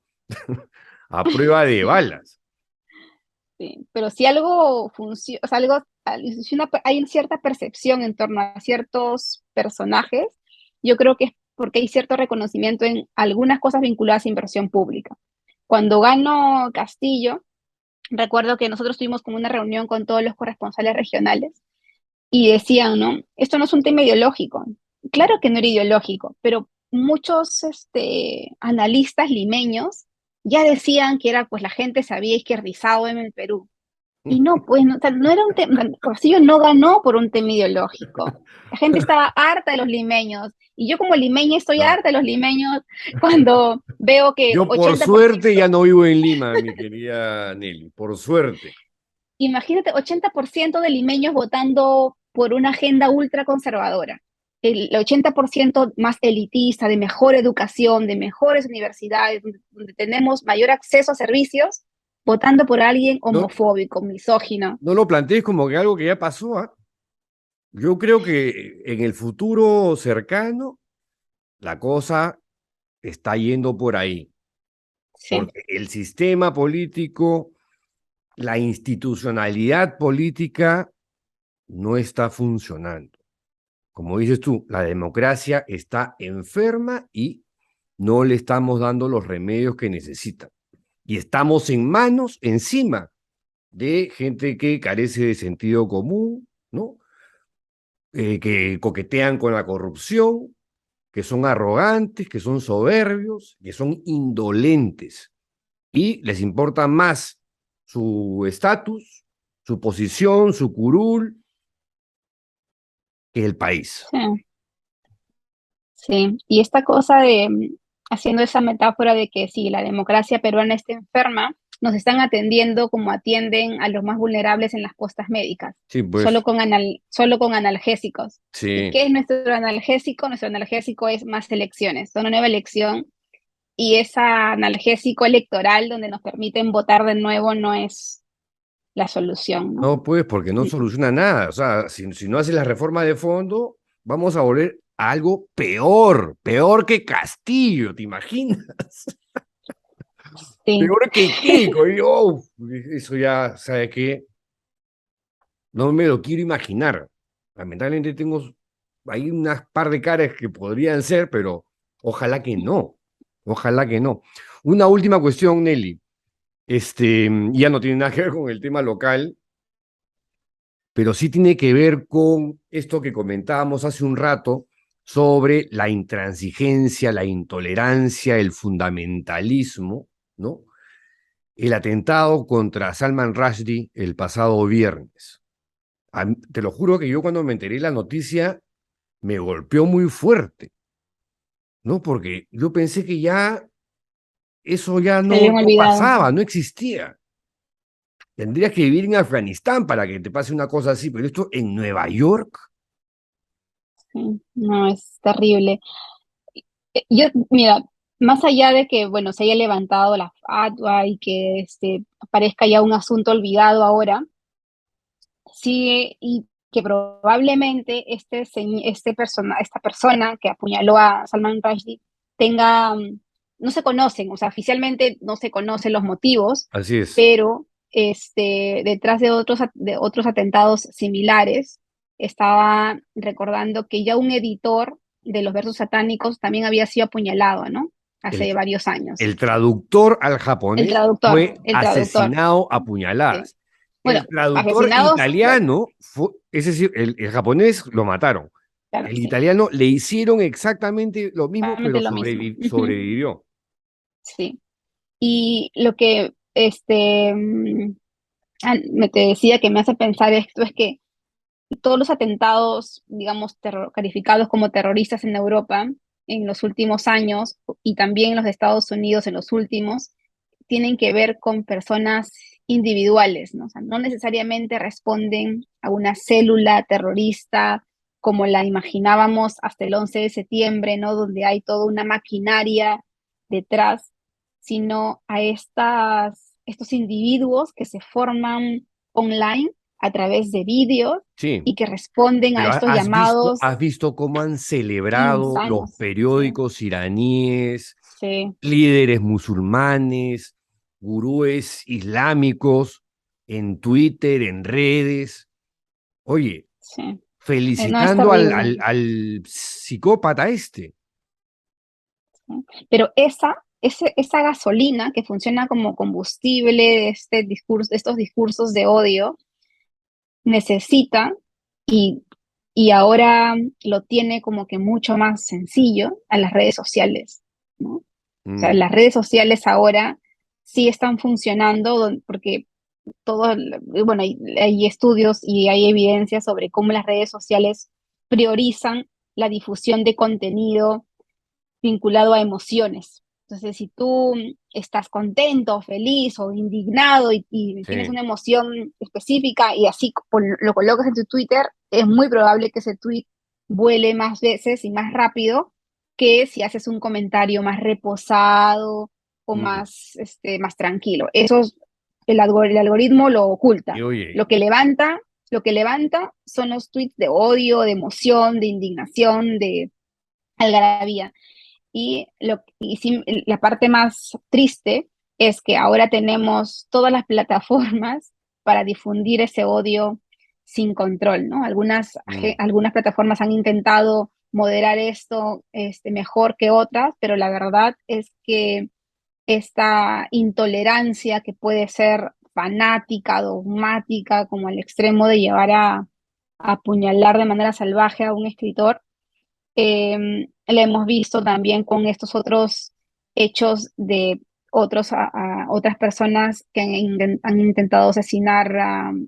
A prueba de balas. Sí, pero si algo funciona, o sea, si hay cierta percepción en torno a ciertos personajes, yo creo que es porque hay cierto reconocimiento en algunas cosas vinculadas a inversión pública. Cuando ganó Castillo, recuerdo que nosotros tuvimos como una reunión con todos los corresponsales regionales y decían, ¿no? Esto no es un tema ideológico. Claro que no era ideológico, pero muchos analistas limeños ya decían que era, pues la gente se había izquierdizado en el Perú. Y no, pues no, o sea, no era un tema, Castillo no ganó por un tema ideológico. La gente estaba harta de los limeños. Y yo como limeña estoy No. harta de los limeños cuando veo que Yo por suerte 80%, ya no vivo en Lima, mi querida Nelly, por suerte. imagínate, 80% de limeños votando por una agenda ultraconservadora. El 80% más elitista, de mejor educación, de mejores universidades, donde tenemos mayor acceso a servicios, votando por alguien No, homofóbico, misógino. no lo plantees como que algo que ya pasó, ¿ah? Yo creo que en el futuro cercano la cosa está yendo por ahí, Sí, porque el sistema político, la institucionalidad política no está funcionando. Como dices tú, la democracia está enferma y no le estamos dando los remedios que necesita. Y estamos en manos, encima de gente que carece de sentido común, ¿no? Que coquetean con la corrupción, que son arrogantes, que son soberbios, que son indolentes. Y les importa más su estatus, su posición, su curul, que el país. sí, sí. Y esta cosa de, haciendo esa metáfora de que si la democracia peruana está enferma, nos están atendiendo como atienden a los más vulnerables en las postas médicas, Sí, pues, solo con analgésicos. ¿Y sí. qué es nuestro analgésico? Nuestro analgésico es más elecciones, una nueva elección, y ese analgésico electoral donde nos permiten votar de nuevo no es la solución, ¿no? No, pues, porque no soluciona nada. O sea, si no hace la reforma de fondo, vamos a volver a algo peor, peor que Castillo, ¿te imaginas? Sí, Peor que Keiko. Y, oh, eso ya, ¿sabe qué? No me lo quiero imaginar. Lamentablemente tengo ahí unas par de caras que podrían ser, pero ojalá que no. Ojalá que no. Una última cuestión, Nelly. Ya no tiene nada que ver con el tema local, pero sí tiene que ver con esto que comentábamos hace un rato sobre la intransigencia, la intolerancia, el fundamentalismo, ¿no? El atentado contra Salman Rushdie el pasado viernes. Te lo juro que yo cuando me enteré de la noticia me golpeó muy fuerte, ¿no? Porque yo pensé que ya eso ya Se habían no olvidado. pasaba, no existía. Tendrías que vivir en Afganistán para que te pase una cosa así, pero esto en Nueva York. Sí, no, es terrible. Yo, mira, más allá de que, bueno, se haya levantado la fatwa y que parezca ya un asunto olvidado ahora, sí, y que probablemente esta persona que apuñaló a Salman Rushdie tenga, no se conocen, o sea, oficialmente no se conocen los motivos, Así es. pero detrás de otros atentados similares, estaba recordando que ya un editor de los versos satánicos también había sido apuñalado, ¿no? El, Hace varios años. el traductor al El japonés traductor, fue el traductor. asesinado a Sí. puñaladas. Bueno, El traductor asesinados, italiano, es decir, el japonés lo mataron. claro, El sí, italiano le hicieron exactamente lo mismo, pero realmente lo mismo. Ujú, sobrevivió. sí. Y lo que me te decía que me hace pensar esto es que todos los atentados, digamos, calificados como terroristas en Europa en los últimos años y también en los Estados Unidos en los últimos, tienen que ver con personas individuales, ¿no? O sea, no necesariamente responden a una célula terrorista como la imaginábamos hasta el 11 de septiembre, ¿no? Donde hay toda una maquinaria detrás, sino a estos individuos que se forman online a través de vídeos Sí, y que responden a pero estos llamados has visto cómo han celebrado los insanos. Sí, periódicos iraníes, sí, líderes musulmanes, gurúes islámicos, en Twitter, en redes. Oye, sí. No, es felicitando terrible. al psicópata este. Pero esa gasolina que funciona como combustible de estos discursos de odio, necesita y, y ahora lo tiene como que mucho más sencillo a las redes sociales, ¿no? O sea, Mm, las redes sociales ahora sí están funcionando porque bueno, hay estudios y hay evidencia sobre cómo las redes sociales priorizan la difusión de contenido vinculado a emociones. Entonces, si tú estás contento, feliz o indignado y tienes sí. una emoción específica y así lo colocas en tu Twitter, es muy probable que ese tweet vuele más veces y más rápido que si haces un comentario más reposado o Mm. más tranquilo. El algoritmo lo Y oculta. oye, Lo que levanta son los tweets de odio, de emoción, de indignación, de algarabía. Y sí, la parte más triste es que ahora tenemos todas las plataformas para difundir ese odio sin control, ¿no? mm, Algunas plataformas han intentado moderar esto mejor que otras, pero la verdad es que esta intolerancia que puede ser fanática, dogmática, como al extremo de llevar a apuñalar de manera salvaje a un escritor, la hemos visto también con estos otros hechos de otras personas que han intentado asesinar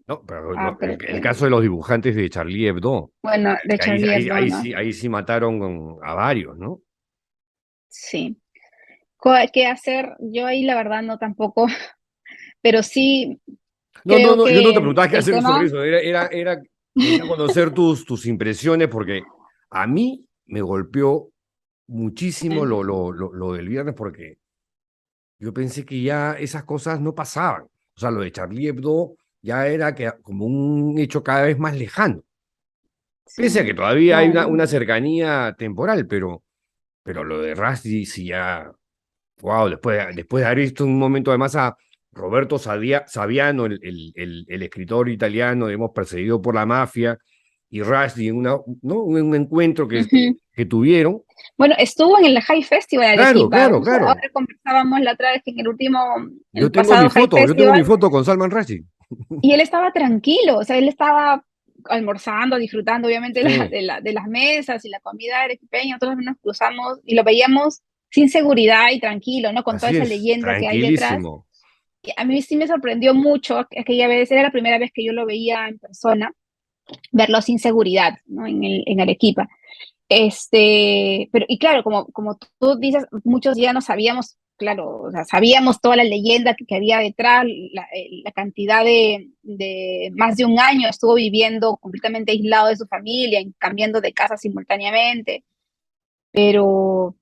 no, pero el a caso de los dibujantes de Charlie Hebdo, bueno, de ahí, Charlie Hebdo, ¿no? ahí sí mataron a varios, ¿no? Sí. ¿Qué hacer? Yo ahí la verdad no tampoco, pero sí No, no, creo no, yo no te que preguntaba qué el hacer sobre tema, eso, quería conocer tus impresiones porque a mí me golpeó muchísimo lo del viernes porque yo pensé que ya esas cosas no pasaban. O sea, lo de Charlie Hebdo ya era como un hecho cada vez más lejano. sí, Pese a que todavía hay no, no, una cercanía temporal, pero lo de Rushdie sí ya, wow, después de haber visto un momento además a Roberto Saviano, el escritor italiano, hemos perseguido por la mafia, y Rushdie en ¿no? un encuentro ujú. que tuvieron. Bueno, estuvo en el High Festival de Claro, Arequipa. claro, claro. Ahora conversábamos la otra vez que Yo el tengo mi pasado High foto, yo tengo mi Festival, foto con Salman Rushdie. y él estaba tranquilo, o sea, él estaba almorzando, disfrutando obviamente Sí. de las mesas y la comida arequipeña, nosotros nos cruzamos y lo veíamos sin seguridad y tranquilo, ¿no? Con toda Así esa es, leyenda que hay detrás. tranquilísimo. Y a mí sí me sorprendió mucho aquella vez, era la primera vez que yo lo veía en persona, verlo sin seguridad, ¿no? En Arequipa. Pero, y claro, como tú dices, muchos ya no sabíamos, claro, o sea, sabíamos toda la leyenda que había detrás, la cantidad de más de un año estuvo viviendo completamente aislado de su familia, cambiando de casa simultáneamente, pero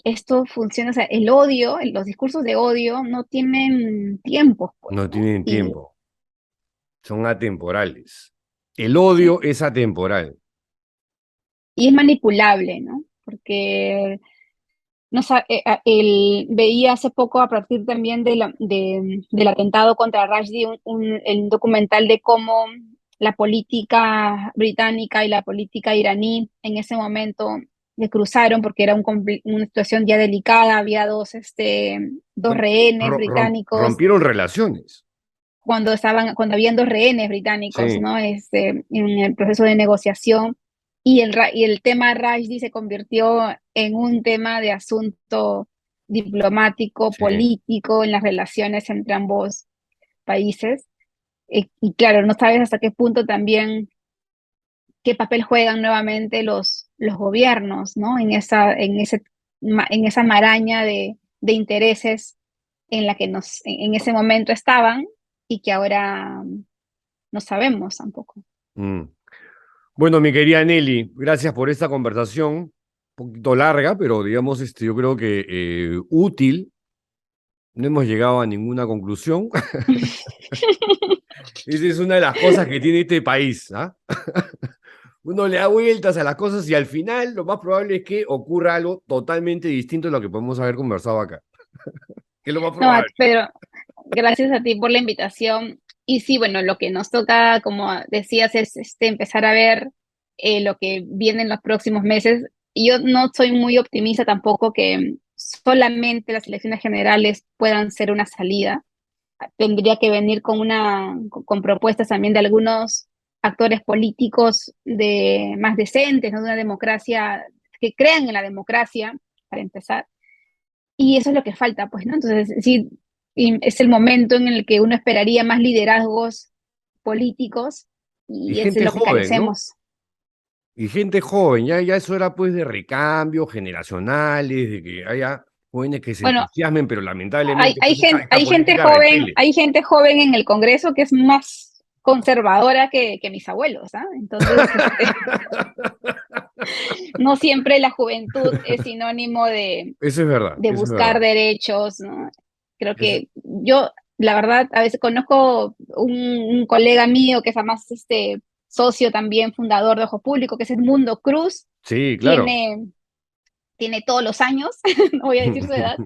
esto funciona, o sea, el odio, los discursos de odio no tienen tiempos, pues, No ¿no? tienen Y tiempo, son atemporales. El sí, odio es atemporal. y es manipulable, ¿no? Porque no, veía hace poco, a partir también del atentado contra Rushdie, el documental de cómo la política británica y la política iraní en ese momento se cruzaron porque era una situación ya delicada, había dos Bueno, rehenes británicos, rompieron relaciones. cuando habían dos rehenes británicos, Sí, ¿no? En el proceso de negociación, y el tema Rushdie se convirtió en un tema de asunto diplomático, sí. político, en las relaciones entre ambos países. Y claro, no sabes hasta qué punto también, qué papel juegan nuevamente los gobiernos, ¿no? En esa maraña de intereses en la que en ese momento estaban y que ahora no sabemos tampoco. Mm. Bueno, mi querida Nelly, gracias por esta conversación, un poquito larga, pero digamos, yo creo que útil. No hemos llegado a ninguna conclusión. Esa es una de las cosas que tiene este país, ¿ah? Uno le da vueltas a las cosas y al final lo más probable es que ocurra algo totalmente distinto de lo que podemos haber conversado acá. Que es lo más No, probable. Pedro, gracias a ti por la invitación. Y sí, bueno, lo que nos toca, como decías, es empezar a ver lo que viene en los próximos meses. Y yo no soy muy optimista tampoco que solamente las elecciones generales puedan ser una salida. Tendría que venir con propuestas también de algunos actores políticos más decentes, ¿no? De una democracia, que crean en la democracia, para empezar. Y eso es lo que falta, pues, ¿no? Entonces, sí, y es el momento en el que uno esperaría más liderazgos políticos Y y es de gente lo que joven, ¿no? carecemos. Y gente joven, ya es hora pues de recambios generacionales, de que haya jóvenes que se Bueno, entusiasmen, pero lamentablemente esta hay gente política joven, repele. hay gente joven en el Congreso que es más conservadora que mis abuelos, ¿ah? Entonces, no siempre la juventud es sinónimo Eso es verdad, de eso es buscar verdad. derechos, ¿no? Creo Eso- que yo, la verdad, a veces conozco un colega mío que es además socio también, fundador de Ojo Público, que es Edmundo Cruz, Sí, claro. tiene, tiene todos los años, no voy a decir su edad,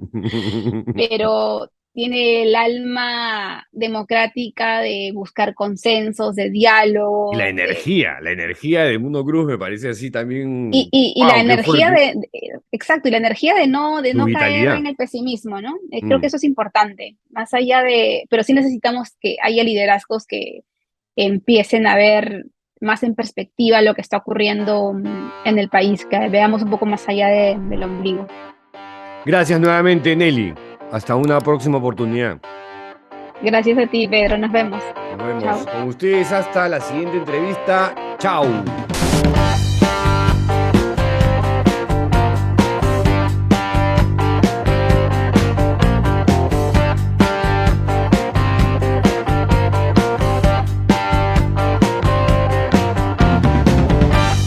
pero tiene el alma democrática de buscar consensos, de Y diálogo, la energía de Mundo Cruz me parece así también, y la wow, qué energía fuerte, exacto, y la energía de su no caer vitalidad. en el pesimismo, ¿no? Creo que Mm. eso es importante, más allá pero sí necesitamos que haya liderazgos que empiecen a ver más en perspectiva lo que está ocurriendo en el país, que veamos un poco más allá del ombligo. Gracias nuevamente, Nelly. Hasta una próxima oportunidad. Gracias a ti, Pedro, nos vemos. Nos vemos Chao. con ustedes hasta la siguiente entrevista. Chao.